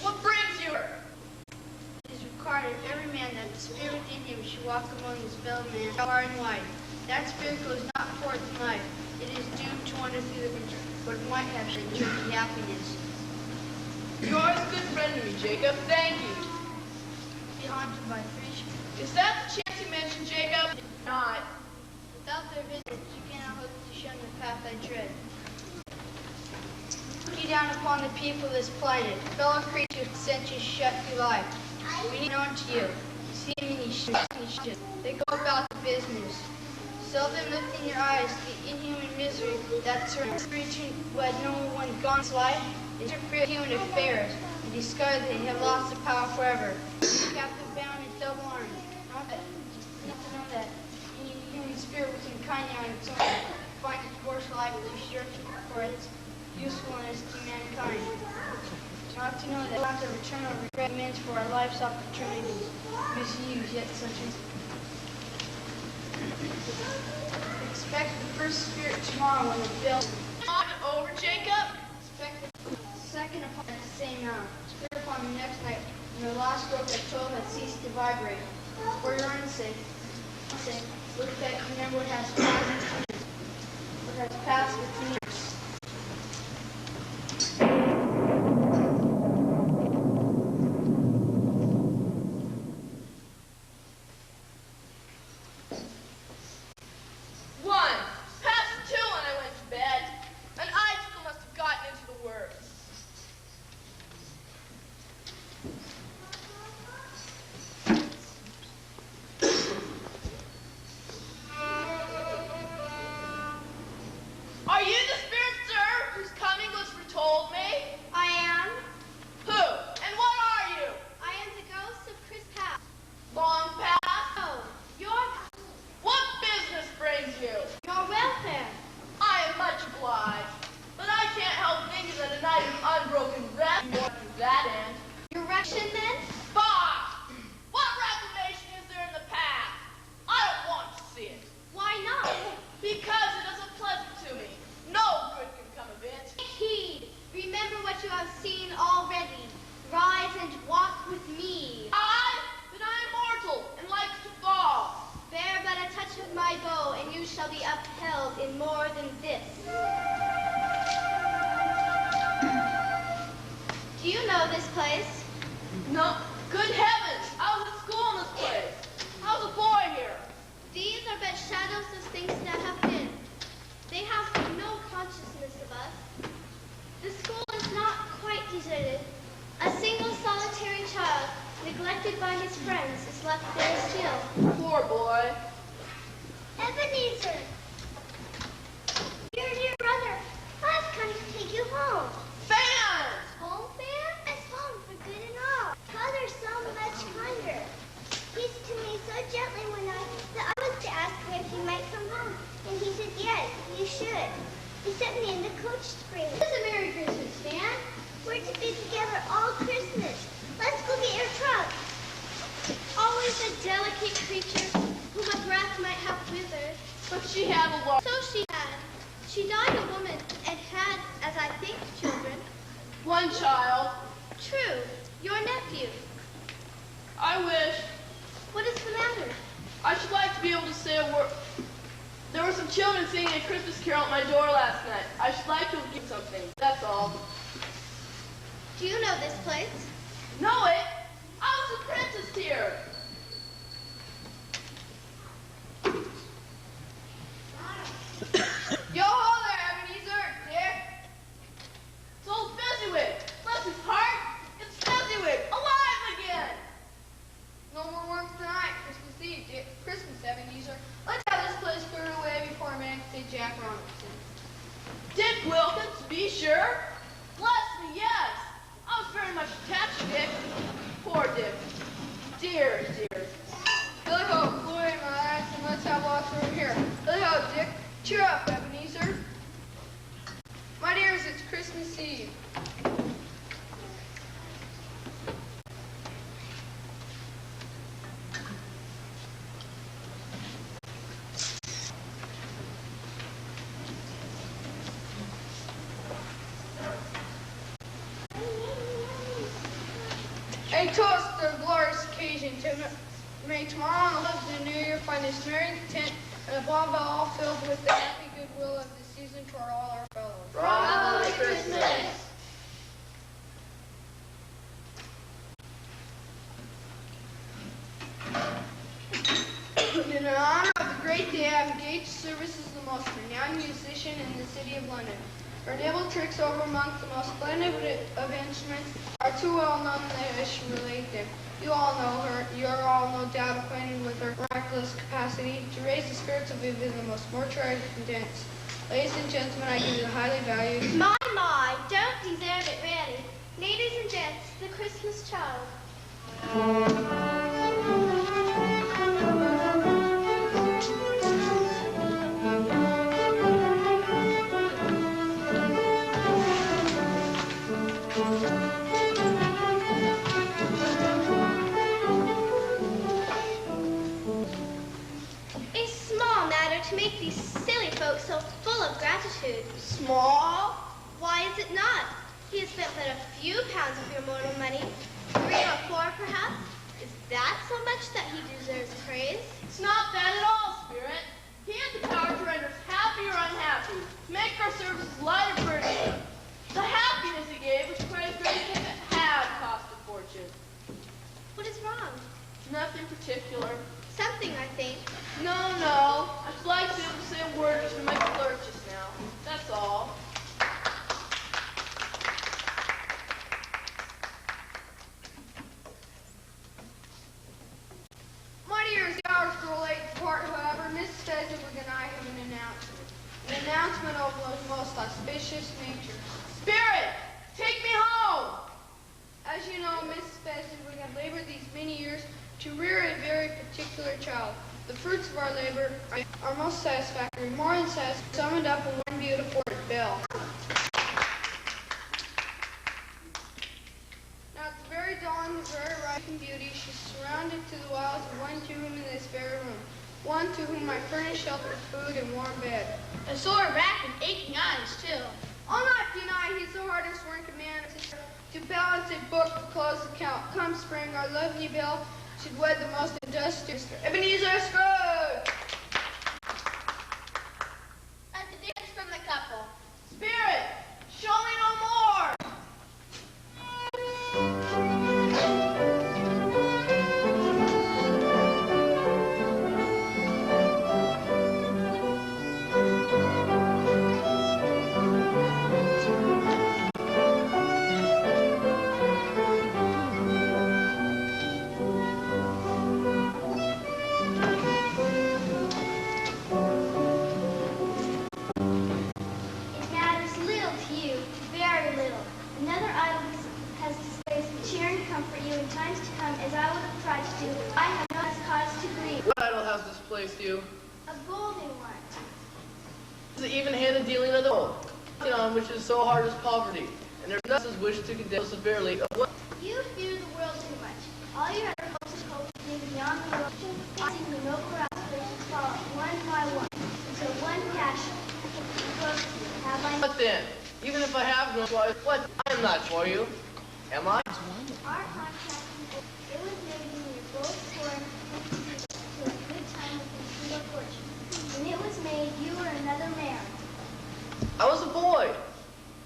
What brings you here? It is required of every man that the spirit within him should walk among his fellow men far and wide. That spirit goes not forth in life. It is doomed to wander through the winter, but it might have enjoyed happiness. You're a good friend to me, Jacob. Thank you. Be haunted by three Is that the chance you mentioned, Jacob? Not. path I tread. Looking down upon the people of this planet, fellow creatures sent you shut through life. Many known to you. See many shit. They go about the business. Seldom lifting your eyes to the inhuman misery that surrounds creature who had no one gone his life. They interfere with human affairs and discover that they have lost their power forever. Captive bound in double arms. Not to know that any human spirit within kindly on its own finds its course life too short for its usefulness to mankind. Not to know that lots of eternal regret meant for our life's opportunities, misused yet such as expect the first spirit tomorrow when the bell Over, Jacob. expect the second upon the same hour, spirit upon the next night when the last stroke that toll has ceased to vibrate. For your own sake, look back, remember what has passed, what has passed between us. A toast to a glorious occasion to may tomorrow and the new year find us merry, content, and above all filled with the happy goodwill of the season toward all our fellows. Merry Christmas! In honor of the great day have engaged service as the most renowned musician in the city of London. Her naval tricks over amongst the most splendid of instruments are too well known that I should relate them. You all know her. You are all no doubt acquainted with her miraculous capacity to raise the spirits of even the most mortuary contents. Ladies and gentlemen, I give you the highly valued... My, don't deserve it, really. Ladies and gents, the Christmas child. A small matter to make these silly folks so full of gratitude. Small? Why is it not? He has spent but a few pounds of your mortal money, 3 or 4 perhaps. Is that so much that he deserves praise? It's not that at all, Spirit. He has the power to render us happy or unhappy, to make our services light or burdensome. The happiness he gave was praised for anything that had cost a fortune. What is wrong? Nothing particular. Something, I think. No. I'd just like to be able to say a word just to make flirt just now. That's all. My dear, as the hours grow late to part, however, Mrs. Fezziwig and I have an announcement. An announcement of the most auspicious nature. Spirit, take me home! As you know, Mrs. Fezziwig had labored these many years to rear a very particular child. The fruits of our labor are most satisfactory, more than satisfactory, summed up in one beautiful bill. Now, at the very dawn of very ripe in beauty, she's surrounded to the walls of one to whom in this very room, one to whom I furnish shelter, food, and warm bed. A sore back and aching eyes, too. I'll not deny he's the hardest working man to balance a book to close the count. Come spring, our lovely Bill should wed the most industrious Ebenezer Scrooge. At the dance from the couple. Spirit, show me no more! It matters little to you, very little. Another idol has displaced the cheer and comfort you in times to come as I would have tried to do. I have no cause to grieve. What idol has displaced you? A golden one. The even-handed dealing of the world, on which is so hard as poverty, and there's nothing wish to condemn so severely of what You fear the world too much. All your other hopes and hopes leave beyond the world. I see the noble aspirations fall one by one until one passion. Have I What then? Even if I have no choice, what? I am not for you. Am I? our contract? It was made when we were both born to a good time with a single fortune. When it was made, you were another man. I was a boy.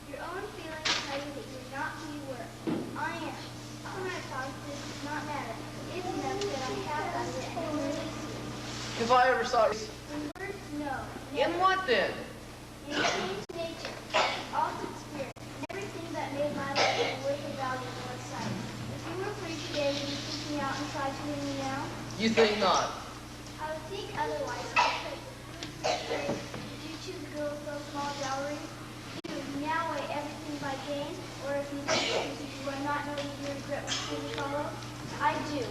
Your own feelings tell you that you're not who you were. I am. When I thought this does not matter. It's enough that I have us and can release you. If I ever saw it. In words, no. In what then? In change nature, altered spirit, and everything that made my life a worthy value in your sight. If you were free today, would you seek me out and try to win me now? You think not? I would think otherwise, because did you choose a girl with so small dowry? You now weigh everything by gain, or if you choose, you will not know that your regret will soon follow. I do.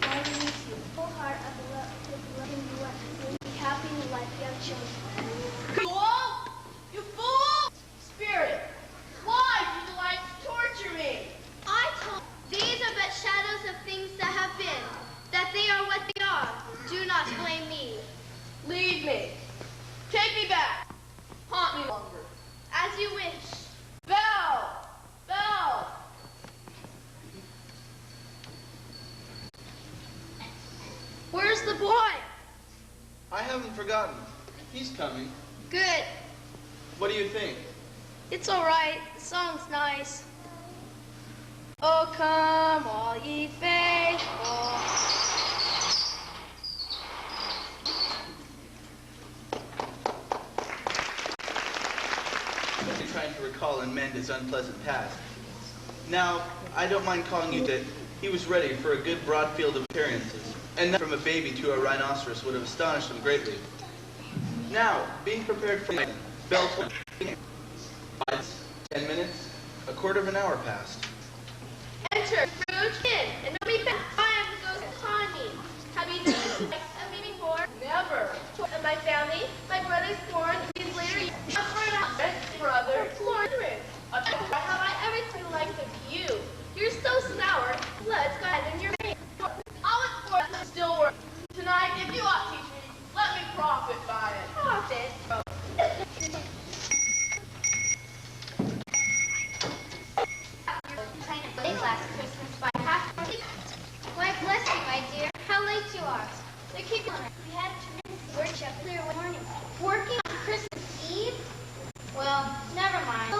I release you, full heart of the love with the loving you want to be happy in the life you have chosen. Fool! You fool! Spirit, why do you like to torture me? I told these are but shadows of things that have been, that they are what they are. Do not blame me. Leave me. Take me back. Haunt me longer. As you wish. Belle! Belle! Where's the boy? I haven't forgotten. He's coming. Good. What do you think? It's all right. The song's nice. Oh, come, all ye faithful. trying to recall and mend his unpleasant past. Now, I don't mind calling you that he was ready for a good broad field of appearances, and that from a baby to a rhinoceros would have astonished him greatly. Now, being prepared for the bell tolled. 10 minutes, a quarter of an hour passed. Enter, Scrooge, in, and know me best. I am the ghost of Tawny. Have you known of me before? Never. And my family, my brother's born in these later years. Brother, Florence. Have I ever seen the likes of you? You're so sour. Let's go ahead and you're made. I'll look for it. Still work. Tonight, if you ought to teach me, let me profit by it. Profit? Last Christmas by half. Why, bless you, my dear. How late you are. They keep on. We had a tremendous workshop clear morning. Working on Christmas Eve? Well, never mind.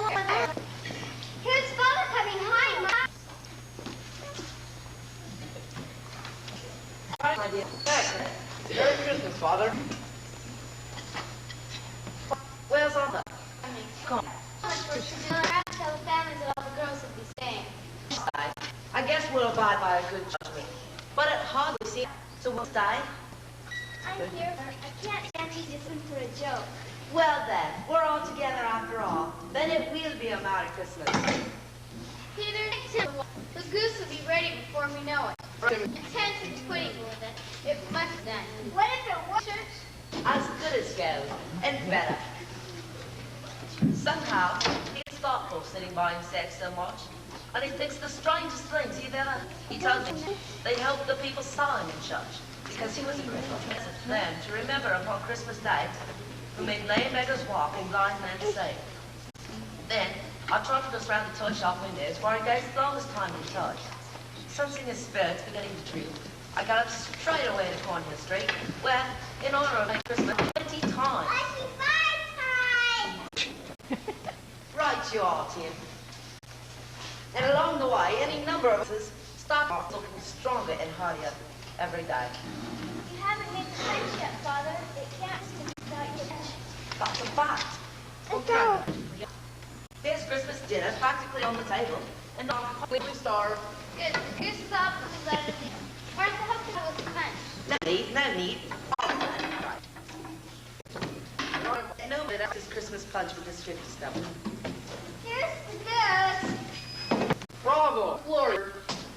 Here's Father coming. Hi, Mom. Hi, my dear. Merry Christmas, Father. Where's Arthur? Come on. Tell the families that all the girls will be staying. I guess we'll abide by a good judgment. But it hardly seems so we'll stay. I'm here. I can't stand you just for a joke. Well then, we're all together after all. Then it will be a Merry Christmas. Peter, the goose will be ready before we know it. The tent and the pudding with it. It must be done. What if it was church? As good as gold, and better. Somehow, he gets thoughtful sitting by himself so much. And he thinks the strangest things he'd ever. He told me they helped the people sign in church because he was a grateful message to them to remember upon Christmas Day who made lame beggars walk and blind men see. Then I trotted us round the toy shop windows where he goes the longest time in toys. Sensing his spirits beginning to droop, I got up straight away to Cornhill Street, where, in honor of Christmas, 20 times. Right you are, Tim. And along the way, any number of us start looking stronger and heartier every day. You haven't made the pledge yet, Father. It can't without your pledge. That's a fact. Let's go. There's Christmas dinner practically on the table, and I'm completely starved. Good. The goose is off, and we let it in. Where's the hope to have a punch? No need. No, but that's his Christmas punch with this tricky stuff. Here's the goose. Bravo! Glory!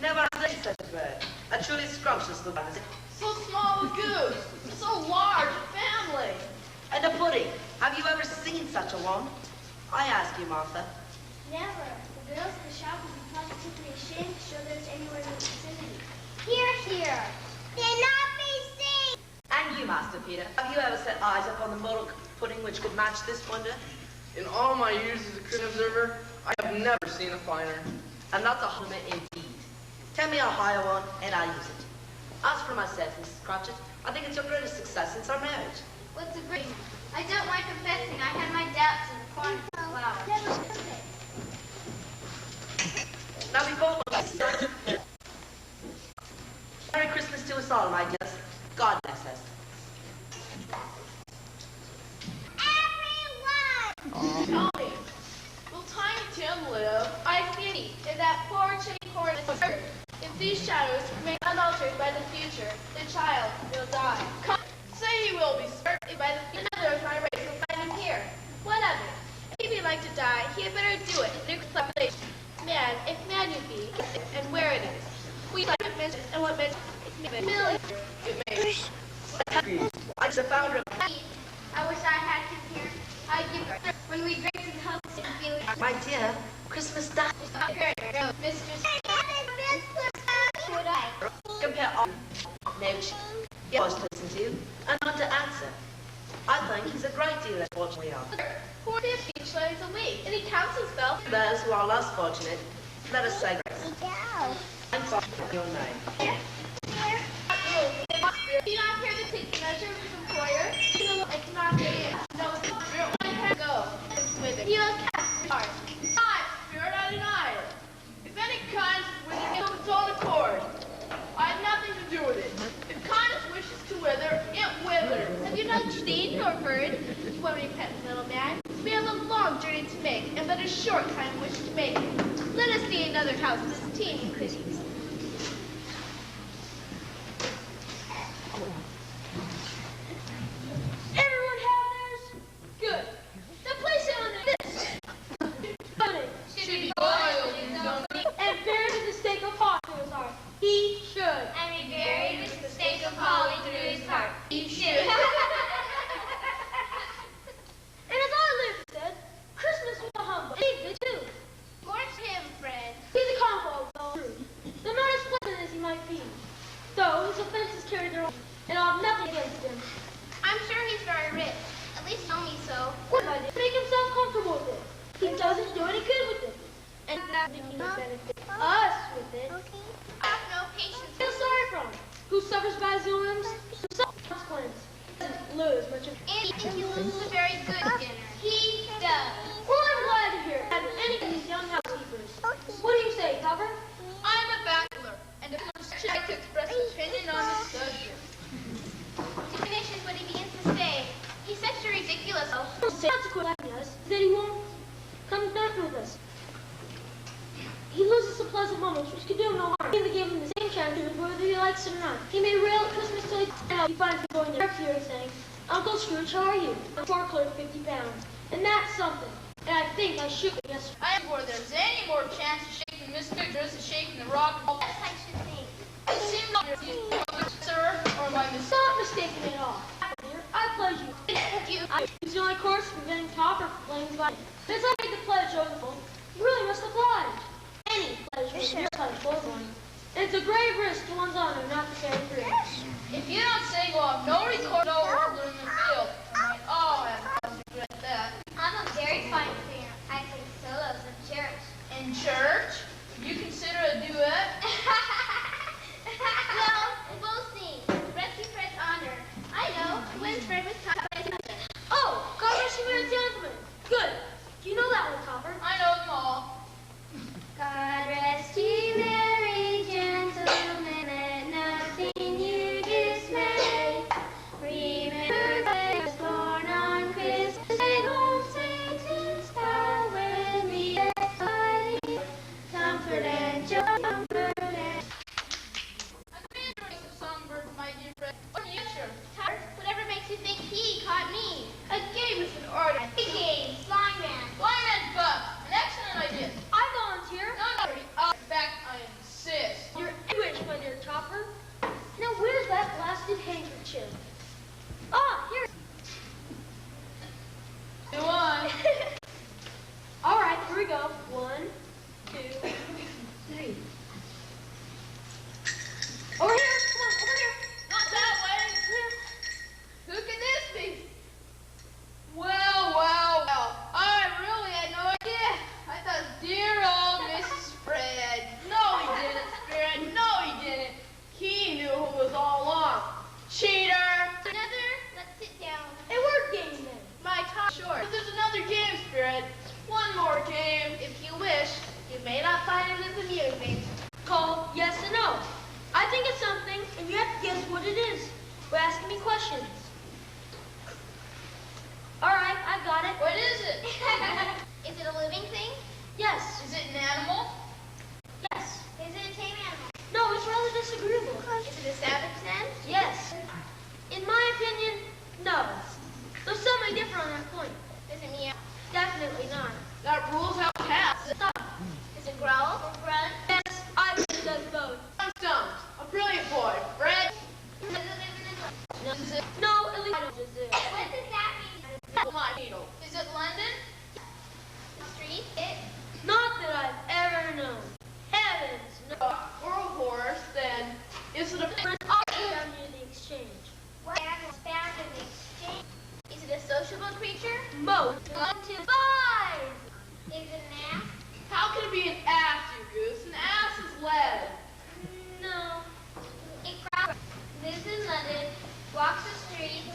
Never seen such a bird. A truly scrumptious little one. So small a goose. So large a family. And a pudding. Have you ever seen such a one? I ask you, Martha. Never. The girls in the shop will be positively ashamed to show there's anywhere in the vicinity. Here, here. Cannot be seen. And you, Master Peter, have you ever set eyes upon the model pudding which could match this wonder? In all my years as a Christian observer, I have never seen a finer. And that's a compliment indeed. Tell me a higher one, and I'll use it. As for myself, Mrs. Cratchit, I think it's your greatest success since our marriage. What's a great? I don't mind confessing I had my doubts in the corner of the flower. Never perfect. Now before Merry Christmas to us all, my dears. God bless us. Everyone! Tony, will Tiny Tim live? I see in that poor shitty corner of the earth. If these shadows remain unaltered by the future, the child will die. Come, say he will be spared by the future. Another of my race will find him here. Whatever. If he'd like to die, he had better do it. Nuke population. Man, if man you be, and where it is. We like it mentioned, and what mentioned it million. It makes. I'm the founder of I wish I had him here. I'd give her when we drink and help and feel it. my dear Christmas Day. Mistress. Should I? Compare all nature. He was to listen to and not to answer. I think he's a great deal less fortunate we are. 450 shillings a week, and he counts his belt. Those who are less fortunate, let us say grace. Go. I'm sorry for your name. Here. Do you not hear the tape measure of his employer? I cannot get in. No, it's not. I can't go. With it. He will cast his heart. I, spirit, I deny it. If any kindness is within it of its own accord, I have nothing to do with it. If kindness wishes to wither, it withers. Have you not seen nor heard? When we repent, little man, we have a long journey to make, and but but a short time in which to make it. Let us see another house with teeny pretties. Everyone have theirs? Good. The place on this should be boiled and buried with the stake of heart through his heart. He should. And be buried with the stake of holly through his heart. He should. And as I lived said, Christmas was a humbug. He did too. More to him, friend. He's a combo, though true. Though not as pleasant as he might be. Though his offenses carry their own, and I'll have nothing against him. I'm sure he's very rich. At least tell me so. What if I did? Make himself comfortable with it. He doesn't do any good with it. And not thinking would benefit us with it. I have no patience. Feel sorry for him. Who suffers by his whims, who suffers consequences. Doesn't lose much of And you think he loses a very good dinner. He does. Well, I'm glad to hear it. Have any of these young housekeepers. What do you say, Cover? I'm a bachelor, and if I'm should like to express an opinion on this subject. To finish is what he begins to say. He's such a ridiculous The consequence is that he won't come back with us. He loses the pleasant moments which could do him no harm. We gave him the same chance whether he likes it or not. He may rail at Christmas till he finds him going there here saying, Uncle Scrooge, how are you? I'm poor clerk, 50 pounds. And that's something. And I think I should yes. I am before there's any more chance of shaking this picture as of shaking the rock. Yes, I should think. It seems like you're sir, or am I mistaken? Not mistaken at all. Dear, I pledge you. I use the only course of preventing Topper from playing his violin. Since I made the pledge over the phone, you really must oblige. Any pledge is your pledge for one. And it's a grave risk to one's honor not to carry through. If you don't sing, we'll have no record, no order in the field. I might all have cause to regret that. I'm a very fine singer. I sing solos in church. In church, you consider a duet? Well, we'll both sing. Rescue Fred's honor. I know. When Fred was taught by his mother. Oh, God rest you, men and gentlemen. Good. Do you know that one, Copper? I know them all. God rest ye merry gentlemen, let nothing you dismay. Remember that was born on Christmas Day, home Satan's power we fighting. Comfort and joy, comfort and I'm enjoying the songbird, my dear friend. What are you sure? whatever makes you think he caught me. A game is in order. Big game, Slime Man. Blind man's buff. An excellent idea. I volunteer. No, in fact, I insist. You're English, my dear Topper. Now, where's that blasted handkerchief? Ah, here. Go on. All right, here we go. 1, 2, 3. Over here. Come on, over here. Not that way. Who can this be? Well, well, well. I really had no idea. I thought dear old Mrs. Fred. No, he didn't, Fred. No, he didn't. He knew who was all along. Cheater. Another, let's sit down. A word game, then. My top short. But there's another game, Spirit. One more game. If you wish, you may not find it as amusing. Called yes and no. I think it's something, and you have to guess what it is by asking me questions. All right, I've got it. What is it? Is it a living thing? Yes. Is it an animal? Yes. Is it a tame animal? No, it's rather disagreeable. Is it a savage then? Yes. In my opinion, no. Though some may differ on that point. Does it meow? Definitely not. That rules out cats. Stop. Does it growl or grunt? Yes, I think it does both. I'm stumped. A brilliant boy. Fred. Does it live in a drum? No, at least I don't just do it. What does that mean? My needle. Is it London? Street? It? Not that I've ever known. Heavens, no. Or a horse, then. Is it a I'll go down near the exchange. What animal is found in the exchange? Is it a sociable creature? Most. 1, 2, 5. Is it an ass? How can it be an ass, you goose? An ass is lead. No. It growls. Lives in London. Walks the street.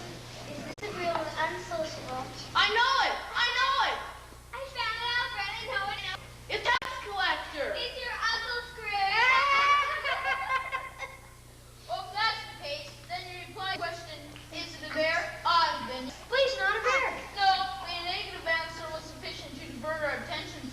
Is disagreeable and unsociable. I know it! I know it! I found it out, Fred. I know it now. A tax collector! It's your Uncle Scrooge. Well, if that's the case, then your reply question, is it a bear? I've been. Please, not a bear. No, a negative answer was sufficient to divert our attention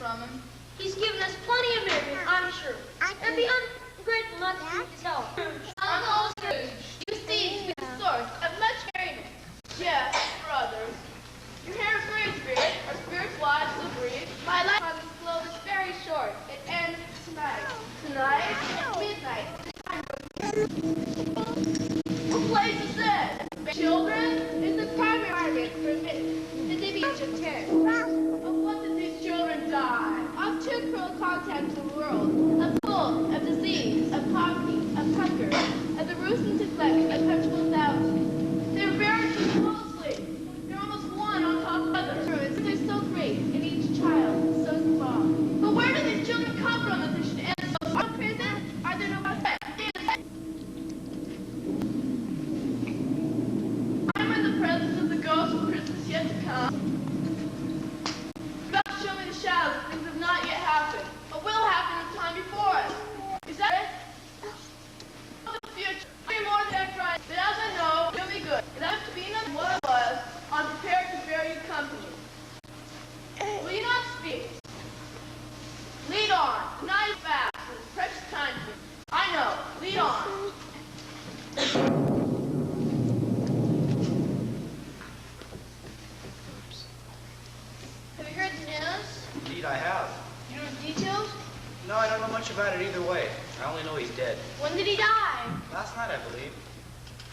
about it either way. I only know he's dead. When did he die? Last night, I believe.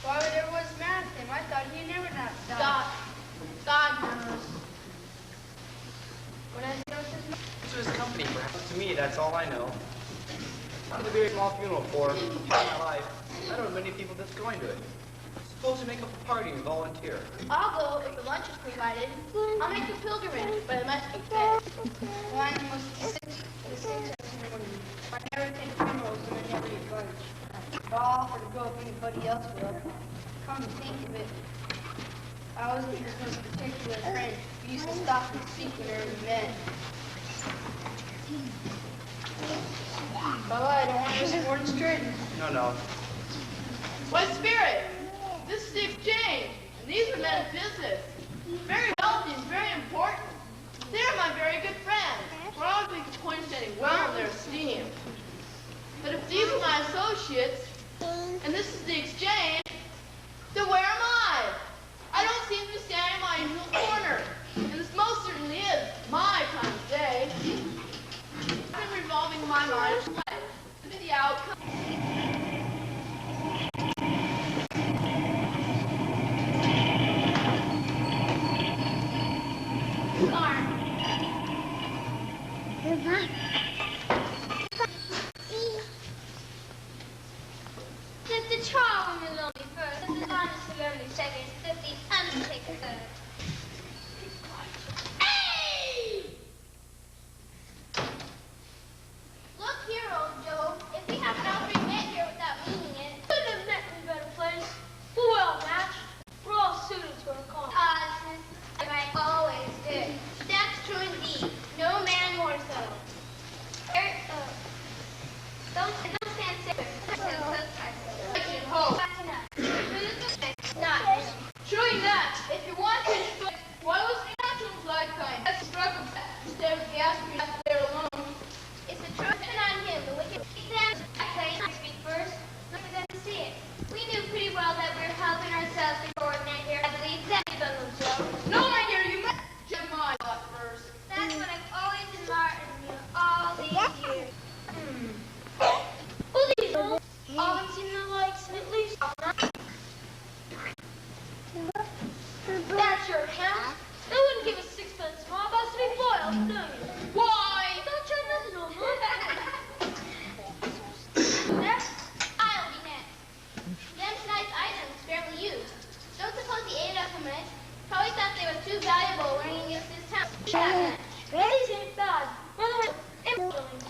Why would everyone mad at him? I thought he never died. God knows. What has he done with his mouth? To his company, perhaps. To me, that's all I know. Not a very small funeral for part of my life. I don't know many people that's going to it. Suppose to make up a party and volunteer. I'll go if the lunch is provided. I'll make a pilgrimage, but it must be fed. Why must he sit for the same testimony? I never attend funerals and I never eat lunch. But I'll offer to go if anybody else will. Come to think of it, I wasn't his most particular friend. We used to stop and speak whenever we met. Bella, I don't want to miss more straight. No. Why, Spirit, this is the exchange, and these are men of business. Very wealthy and very important. They're my very good friends. We're always make a point of standing well in their esteem. But if these are my associates, and this is the exchange, then where am I? I don't seem to be standing in my usual corner, and this most certainly is my time of day. I've been revolving in my mind to be the outcome. Since the trial woman will be first, and the honest ceremony second, that the undertaker third. Hey! Look here, old Joe. If we haven't already met here without meaning it, Couldn't have met in a better place. We're well matched. We're all suited to our call. since I always did. That's true indeed. No man more so. Don't stand still. I should hope. Not. Showing that, if you want to explain why was the natural's lifetime that struck a instead of gasping out there alone? It's a truth on him. The wicked examines I speak first, not for them to see it. We knew pretty well that we were helping ourselves before we met here. I believe that, Uncle Joe. No, my dear, you met Jeremiah first. That's what I've always admired in you all these years. Well, these all haven't seen the likes, at least. That's your account. They wouldn't give us sixpence more of us to be foiled, do you? Why? Don't try nothing no more. Next, I'll be next. Them tonight's items fairly used. Don't suppose he ate up a minute. Probably thought they were too valuable running against his town. These ain't bad. Rather influence.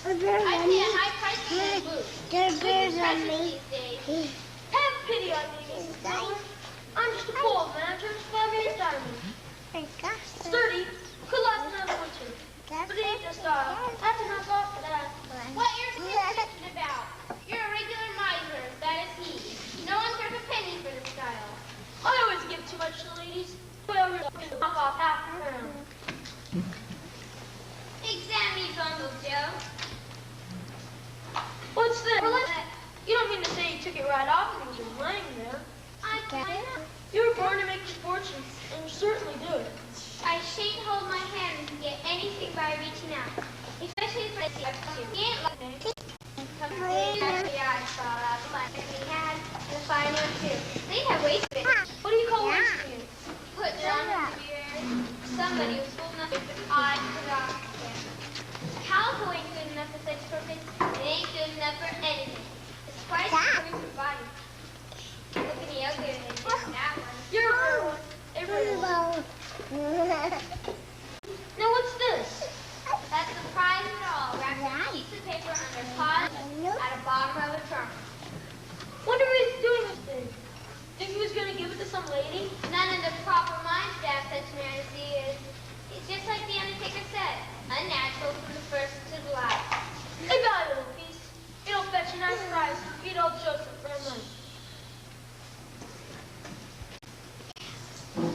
I pay a high price for this booth. Booth is precious these days. Have pity on me, Mrs. Butler. I'm just a poor man turned 5 years diamond. Sturdy, could last another winter. But it ain't the style. That's enough off for that. What you're thinking about? You're a regular miser, that is he. No one's worth a penny for this style. I always give too much to ladies. But I really knock off half the crown. Examine me, Uncle Joe. What's this? You don't mean to say you took it right off and it was just laying there. I know. You were born to make your fortunes, and you certainly do it. I shan't hold my hand and get anything by reaching out. Especially for the you. He ain't like me. Completely I saw that much we had the fine one too. They have wasted it. What do you call wasting it? Put down in the beard. Somebody was fool enough to I could not stand. Calico ain't good enough for such purpose. It ain't good enough for anything. It's quite according to the body. Look at the ugly in that one. You're a fair one. Everyone. Now what's this? That's the prize of it all, wrapped in a piece of paper under pause at the bottom of a trunk. Wonder what he's doing with this thing. Think he was going to give it to some lady? None of the proper minds to have such man as he is. He's just like the undertaker said, unnatural from the first to the last. A valuable piece. It'll fetch a nice price. Feed old Joseph for a month.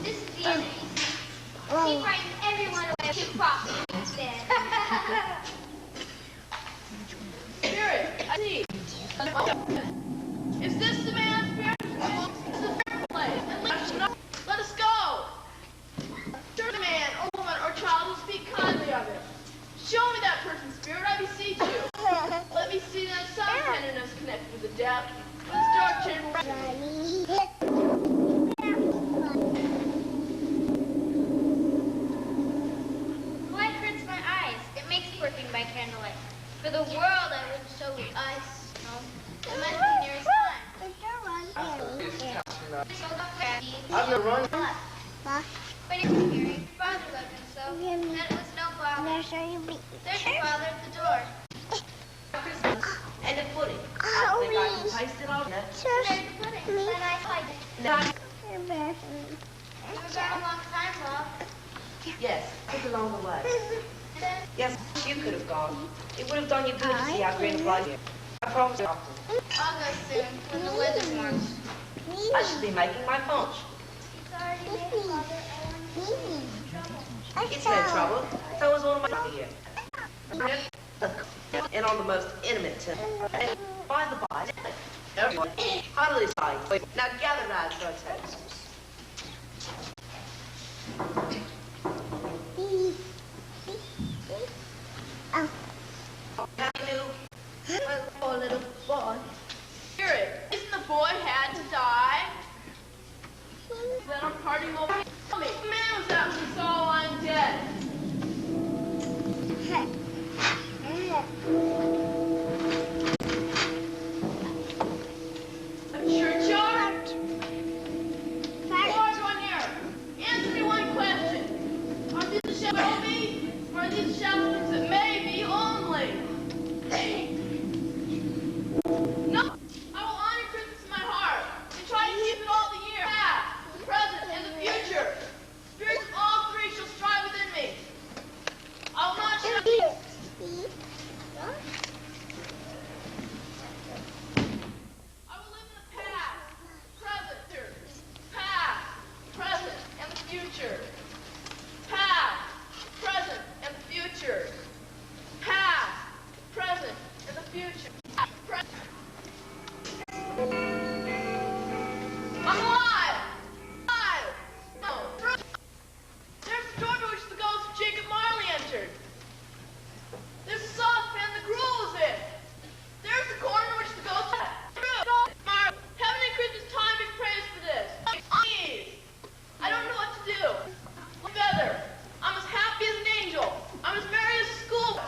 This is the end of these. He frightens everyone away too profit instead. Spirit, I see. Is this the man, Spirit? This is a fair place. And let us go. to the deaf, and the dark chamber. Light hurts my eyes. It makes working by candlelight. For the world I would show with us. It must be nearest time. I'm gonna run. But it's Mary. Father loved him so. That it was no bother. There's your father at the door. And a pudding. I think I can taste it all. There's the pudding. But I like it. Now, You were gone a long time, Bob. yes, it's along the way. And then Yes, you could have gone. It would have done you good to see how green life is. I promise you. I'll go soon, when the weather warms. I should be making my punch. It's already made, Father. I want you to see trouble. It's no trouble. So was one of my here. And on the most intimate terms. And by the by, everyone heartily sorry. Now gather round for a toast. Poor little boy. Spirit, isn't the boy had to die? Then I'm parting over. Tell me, the man was out and saw I'm dead. A churchyard? Boys on here, answer me one question. Are these the shepherds be, or are these the shepherds that may be only? No, I will honor Christmas in my heart and try to keep it all the year, past, the present, and the future. Spirits of all three shall strive within me. I will not share these. I will live in the past, present, and the future. Past, present, and the future. Past, present, and the future. I'm alive! Alive! No. There's the door by which the ghost of Jacob Marley entered. There's the saucepan the gruel was in. There's the corner in which the ghost Marley. Heaven and Christmas time be praised for this. Please. I don't know what to do. Feather. I'm as happy as an angel. I'm as merry as a school.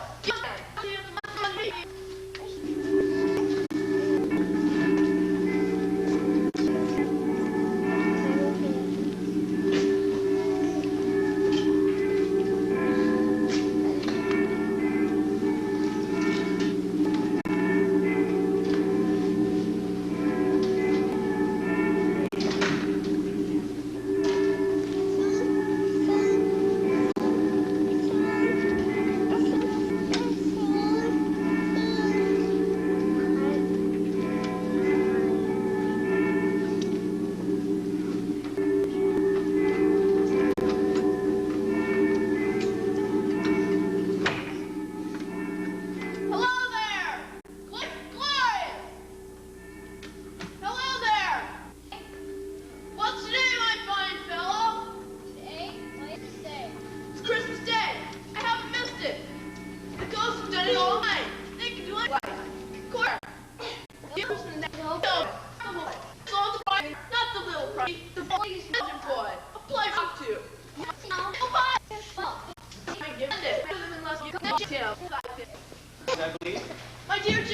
My dear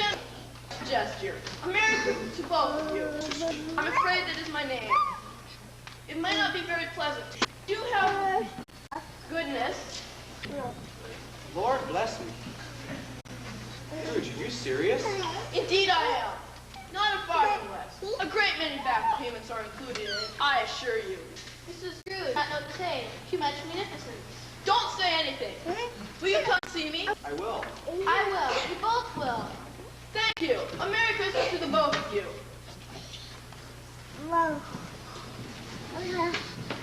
gesture, a Merry Christmas to both of you. I'm afraid that is my name. It might not be very pleasant. Do you have goodness? Lord bless me. Scrooge, are you serious? Indeed I am. Not a farthing less. A great many back payments are included in it, I assure you. Mrs. Scrooge, I know to say, too much munificence. Don't say anything. Will you come see me? I will. I will. We both will. Thank you. A Merry Christmas to the both of you.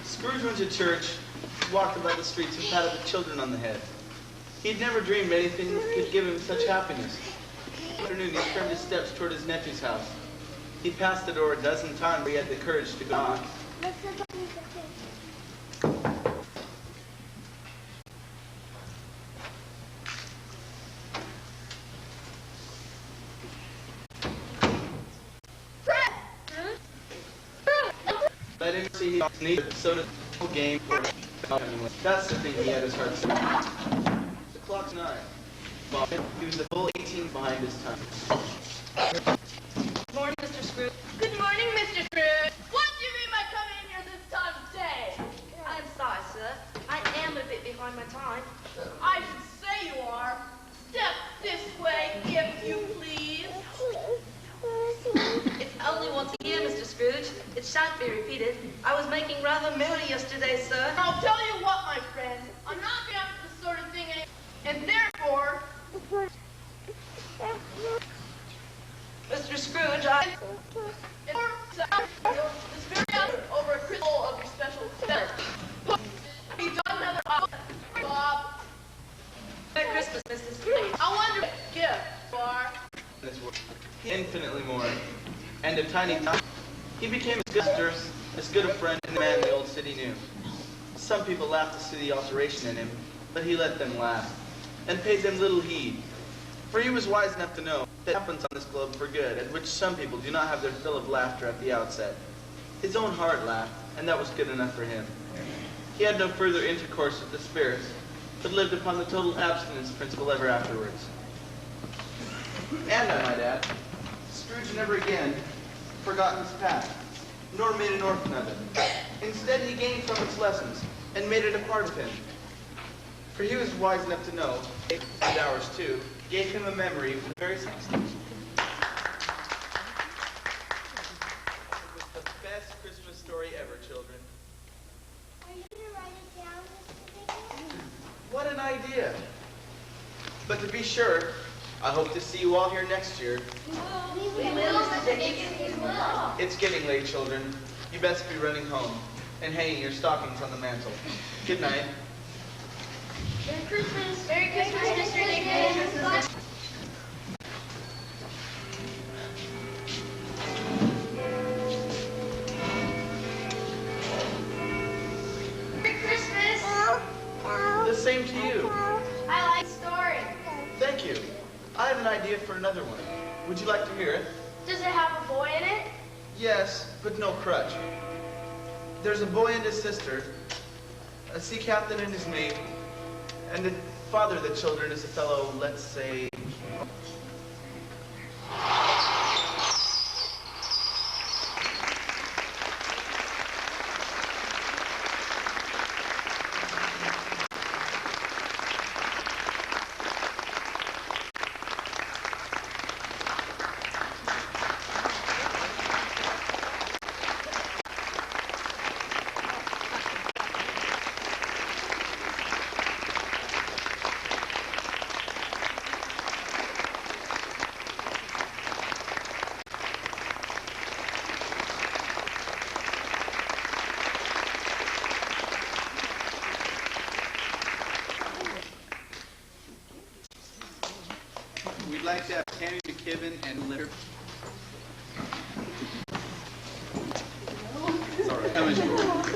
Scrooge went to church, walked about the streets, and patted the children on the head. He'd never dreamed anything could give him such happiness. That afternoon, he turned his steps toward his nephew's house. He passed the door a dozen times, but he had the courage to go on. I didn't see he needed so does the whole game for that's the thing he had his heart set. The clock's 9. Well, he was a full 18 behind his time. Good morning, Mr. Scrooge. Good morning, Mr. Scrooge. What do you mean by coming in here this time of day? I'm sorry, sir. I am a bit behind my time. I should say you are. Step this way, if you please. It's only once a year, Mr. Scrooge. It shan't be repeated. I was making rather merry yesterday, sir. I'll tell you what, my friend. I'm not after this sort of thing anymore. And therefore, Mr. Scrooge, I... this very hour over a crystal of your special feather. Be done another Bob. Merry Christmas, Mr. Scrooge. I wonder what gift you are. Infinitely more. And a tiny time, he became as good a friend and man the old city knew. Some people laughed to see the alteration in him, but he let them laugh, and paid them little heed. For he was wise enough to know that happens on this globe for good, at which some people do not have their fill of laughter at the outset. His own heart laughed, and that was good enough for him. He had no further intercourse with the spirits, but lived upon the total abstinence principle ever afterwards. And I might add, Scrooge never again forgot his past, nor made an orphan of it. Instead, he gained from its lessons, and made it a part of him. For he was wise enough to know, and ours too, gave him a memory of the very substance. It was the best Christmas story ever, children. Are you going to write it down, Mr. Dickens? What an idea! But to be sure, I hope to see you all here next year. We will, Mr. Dickens, we will. It's getting late, children. You best be running home and hanging your stockings on the mantle. Good night. Merry Christmas. Merry Christmas, Mr. Dickens. Merry Christmas. The same to you. I like the story. Thank you. I have an idea for another one. Would you like to hear it? Does it have a boy in it? Yes, but no crutch. There's a boy and his sister, a sea captain and his mate, and the father of the children is a fellow, let's say... We'd like to have Tammy McKibben and Litter. It's all right. Come in.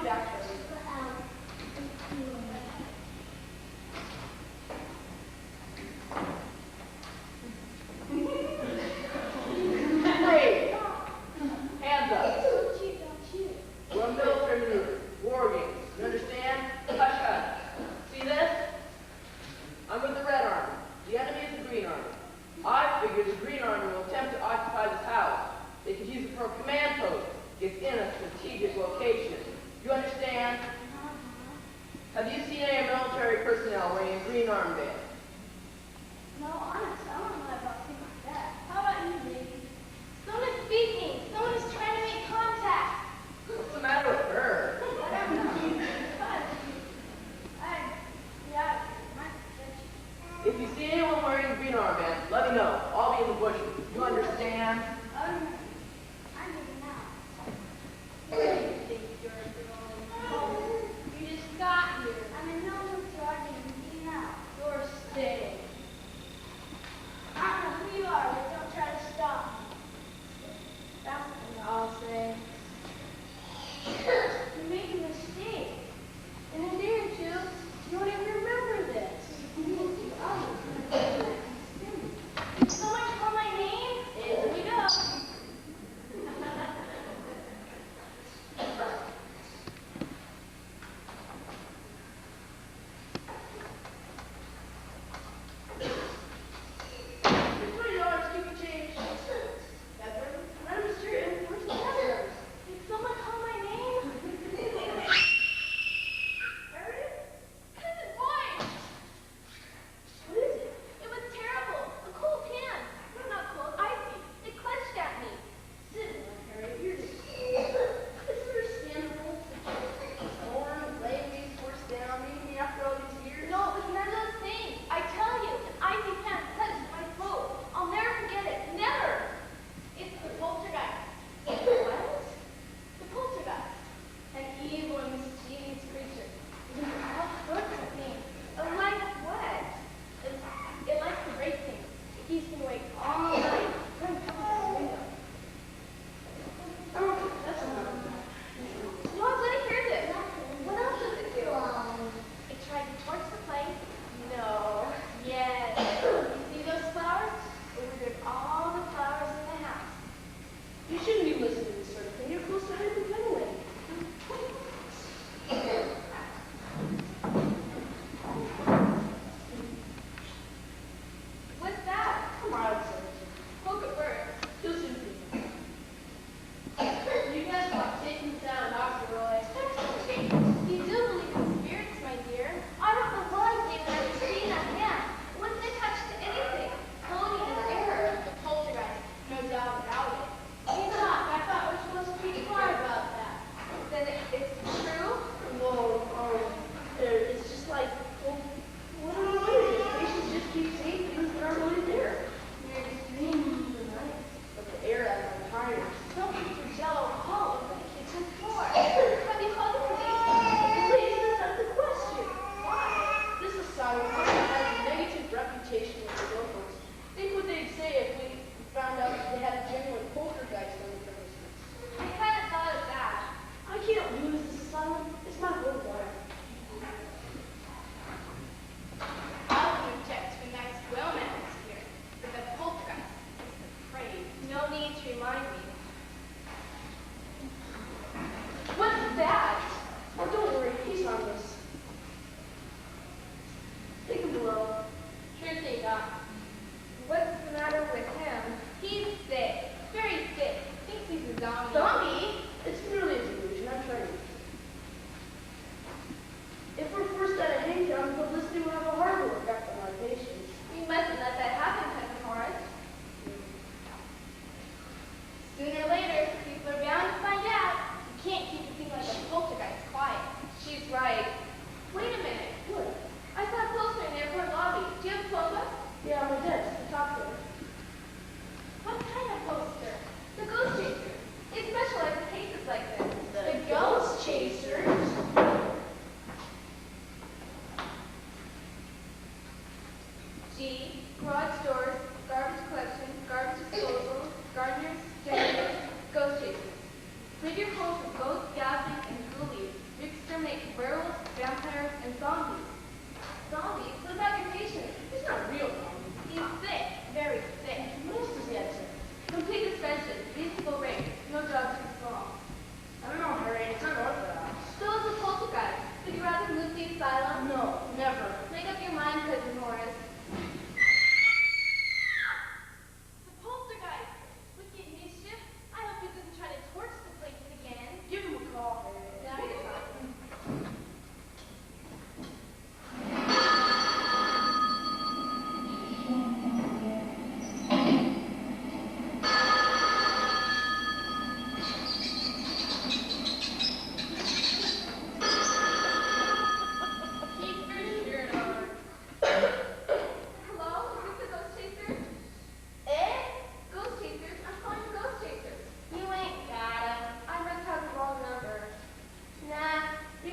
back, Charlie. Hey! Hands up. We're military maneuvers, war games. You understand? Hush, hush. See this? I'm with the Red Army. The enemy is the Green Army. I figured the Green Army will attempt to occupy this house. They could use it for a command post. It's in a strategic location. You understand? Have you seen any military personnel wearing green armbands? No, honest, I don't know about things like that. How about you, baby? Someone is speaking. Someone is trying to make contact. What's the matter with her? I don't know. If you see anyone wearing a green armband, let me know. I'll be in the bushes. You understand? I need now. Where do you think you're going? You just got here. I'm in no mood to argue with you now. You're staying. I don't know who you are, but don't try to stop me. That's what I'll say. You're making a mistake. In a day or two, you won't even remember this. Did someone call my name? Here we go. $20, keep your change. I'm Mr. Where's the letter? Did someone call my name? Cousin Boy! What is it? It was terrible. A cold hand. No, not cold, icy. It clutched at me. Sit down, Harry. You're just... It's understandable. Storm, laying these horse down, maybe after all these years. No, it was none of those things. I tell you, an icy hand clutched my throat. I'll never forget it. Never. It's the poltergeist. What? The poltergeist. An evil and mischievous creature. It can do all sorts of things. Like what? It likes to break things. It keeps me awake all night. Trying to come out the window. Oh, that's enough. No, let it hear this. What else does it do? It tried to torch the place. No. Yes. You see those flowers? It withered all the flowers in the house. You shouldn't be listening to this sort of thing. You're close to hyperventilating. What's that? Come on, sir. Poke it first. You'll soon see. You guys want to take me down, Dr. Roy? You do believe in spirits, my dear. I don't know why David ever seen that hand. It wasn't attached to anything. Floating in the air. The poltergeist. No doubt about it. He's not. I thought we're supposed to be quiet about that. Then it's true? No, it's just like, well, what am I wondering? Patients just keep saying things that aren't really there. You're just dreaming the night. But the air out of my tires. Don't keep your jello hollow for the kitchen floor. Have you called the police? Please, that's not the question. Why? This asylum has a negative reputation with the locals. Think what they'd say if we found out that they had a genuine poltergeist on the premises. I hadn't thought of that. I can't lose this asylum. It's my whole life. I'll protect the next wellman is here. But the poltergeist is afraid. No need to remind me. What's that? Oh, don't worry. He's harmless. Take him below. Sure thing, Doc. What's the matter with him? He's sick. Very sick. Thinks he's a zombie. Zombie? It's merely a delusion. I'm trying to...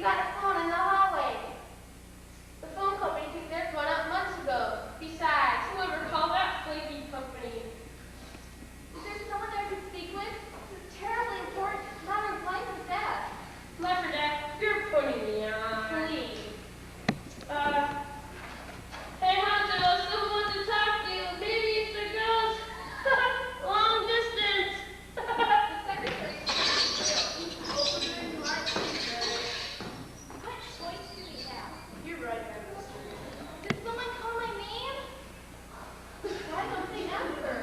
got a phone in the hallway. The phone company took their phone out months ago. Besides, whoever called that flaky company? Is there someone I could speak with? It's terribly important. Not in life or death. Life or death? You're putting me on. Please. Hey, Honcho, someone wants to talk to you. Maybe it's the girls. Long distance. The secretary What choice do we have? You're right, Did someone call my name? Why don't they answer?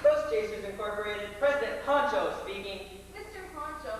Ghost Chasers Incorporated, President Honcho speaking. Mr. Honcho,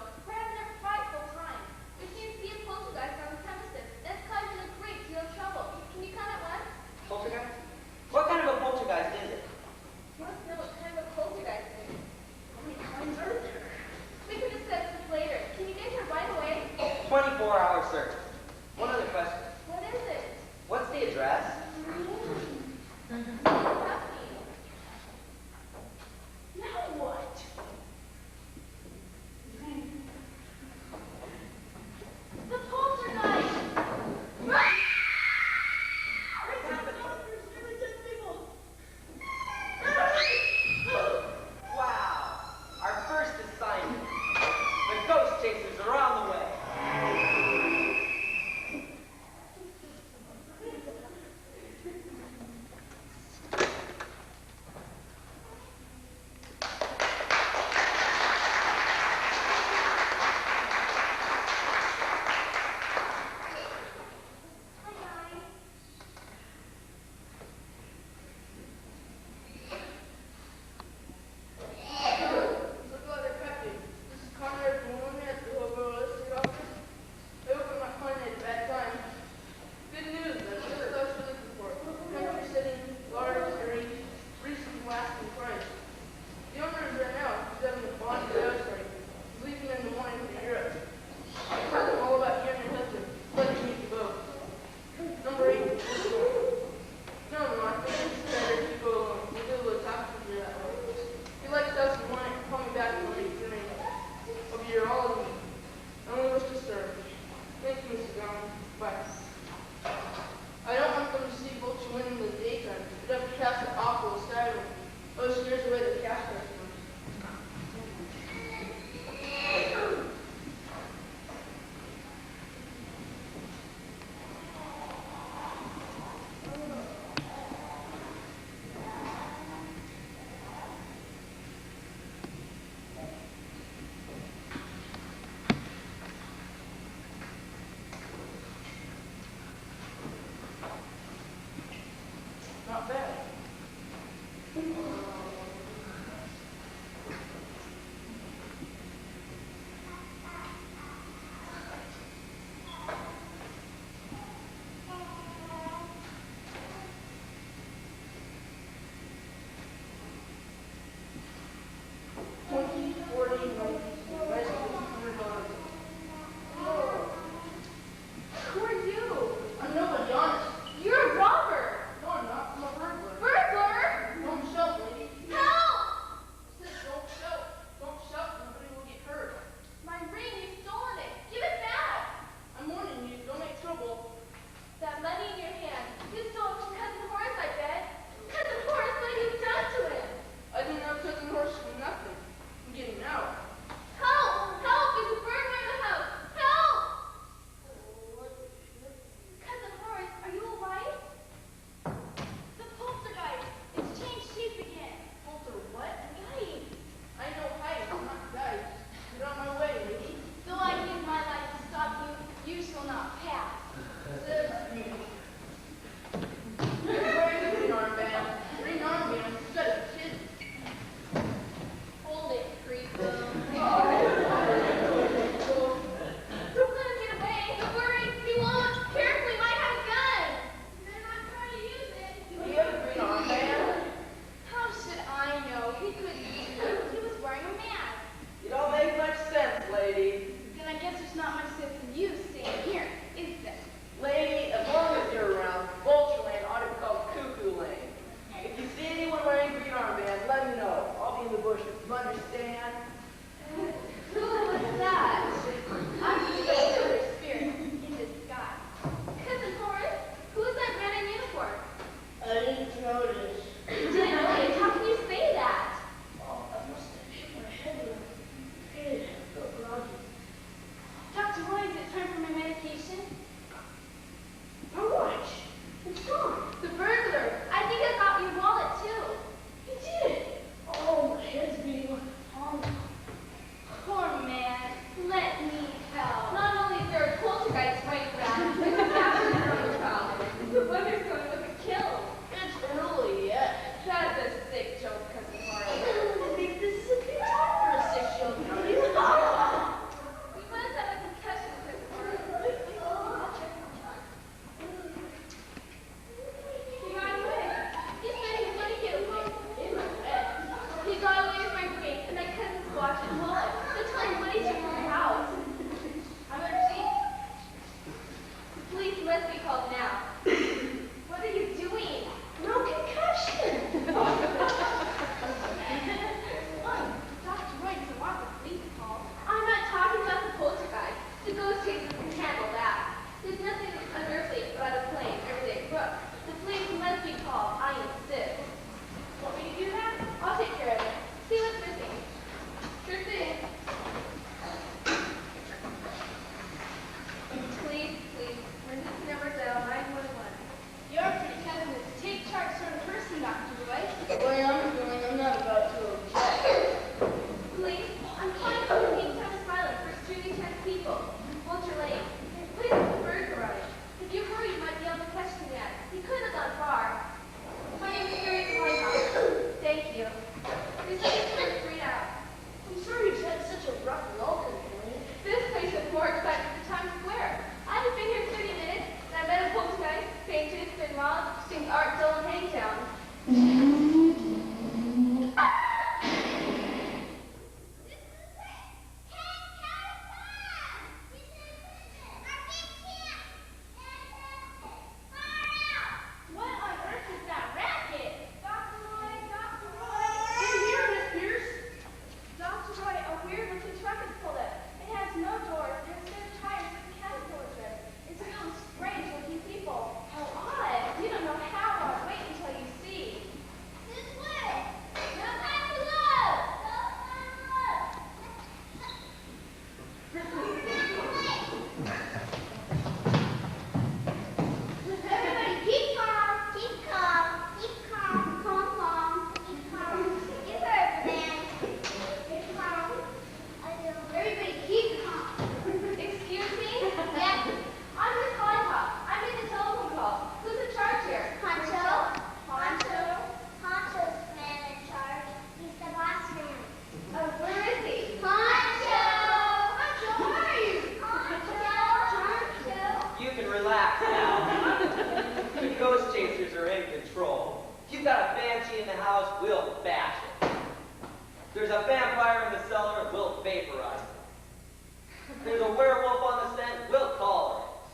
There's a werewolf on the scent, we'll call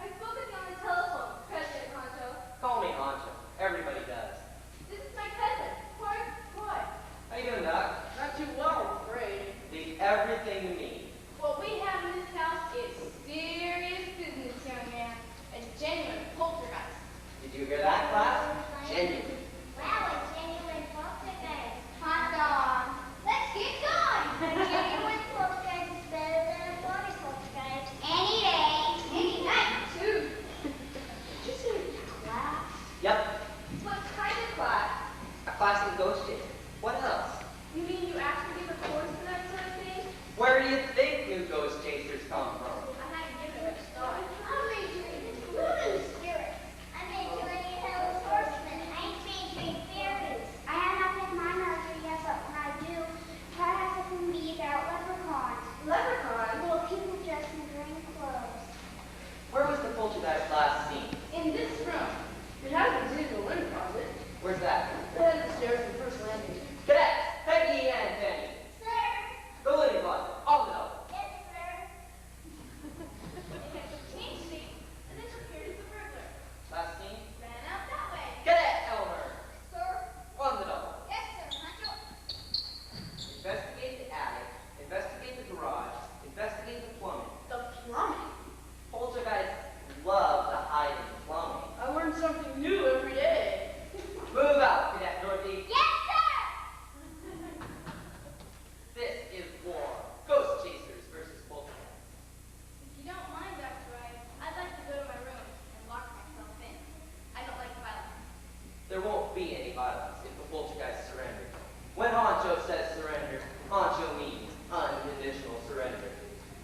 I spoke with you on the telephone, President Honcho. her. Call me Honcho. Everybody does. This is my cousin, Roy. How you doing, Doc? Not too well, I'm afraid. Leave everything to me. What we have in this house is serious business, young man. A genuine poltergeist. Did you hear that, class? Genuine. Wow, a genuine poltergeist. Hot dog. Let's get going. A genuine poltergeist is better than a phony poltergeist. Any day. Any night, too. Did you say class? Yep. What kind of class? A class in ghost chasing. What else? You mean you actually give a course for that sort of thing? Where do you think new ghost chasers come from? I hadn't given it a thought. I'm majoring in voodoo spirits. I'm majoring in Hell's Horsemen. I ain't majoring in fairies. I have not picked my major yet, but when I do, perhaps it can be about leprechauns. Leprechaun? Little people dressed in green clothes. Where was the poltergeist last seen? In this room. It hasn't been in the linen closet. Where's that? The head of the stairs in the first landing. Cadets, Peggy and Penny. Sir. The linen closet. On the double. Yes, sir. Main Street, and then appeared as a burglar. Last seen? Ran out that way. Cadet Elmer. Sir. On the double. Yes, sir. Huncho. Investigate the attic. Investigate the garage. Investigate the plumbing. The plumbing. Poltergeists love to hide in plumbing. I learn something new every day. Move out, Cadet Dorothy. Yes, sir. This is war. Ghost chasers versus poltergeists. If you don't mind, Dr. Wright, I'd like to go to my room and lock myself in. I don't like violence. There won't be any violence if the poltergeist surrender. When Honcho says surrender, Honcho means unconditional surrender.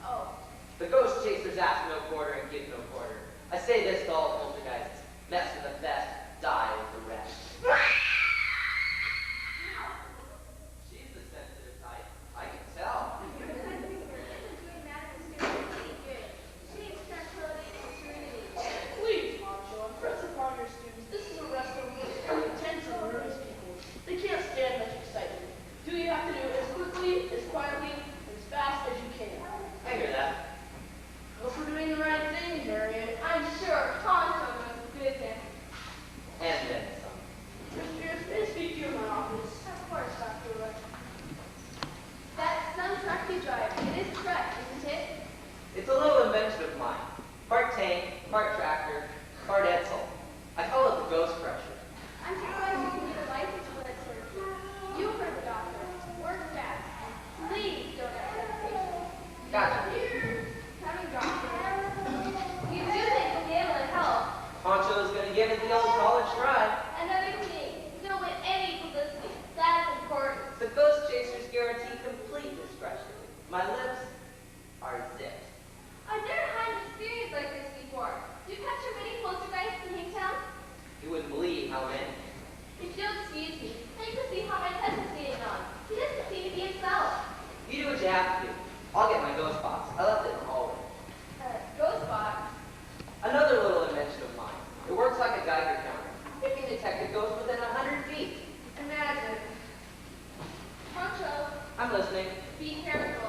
Oh, The ghost chasers ask no quarter and give no quarter. I say this to all poltergeists. Mess with the best, die with the rest. She's the sensitive type. I can tell. Please, Honcho, impress upon your students. This is a restaurant with intense and nervous people. They can't stand much excitement. Do you have to do it as quickly, as quietly, and as fast as you can. I hear that. Hope we're doing the right thing, Harriet. I'm sure Tonto knows business. And then some. Mr. Pierce, may I speak to you in my office? Of course, Dr. Wright. That's some truck you drive. It is correct, isn't it? It's a little invention of mine. Part tank, part tractor, part Edsel. I call it the ghost crusher. I'm surprised you can get a license for that sort of thing. You heard the doctor. Work fast. Please don't have hesitation. Gotcha. Coming, doctor. You do think we'll be able to help. Honcho's gonna give it the old college try. Another thing, don't win any publicity. That's important. The ghost chasers guarantee complete discretion. My lips are zipped. I've never had an experience like this before. Do you capture many poltergeists in Hingtown? You wouldn't believe how many. If you'll excuse me, I need to see how my cousin's getting on. He doesn't seem to be himself. You do what you have to do. I'll get my ghost box. I left it in the hallway. Ghost box? Another little invention of mine. It works like a Geiger counter. It can detect a ghost within 100 feet. Imagine. Honcho, I'm listening. be careful.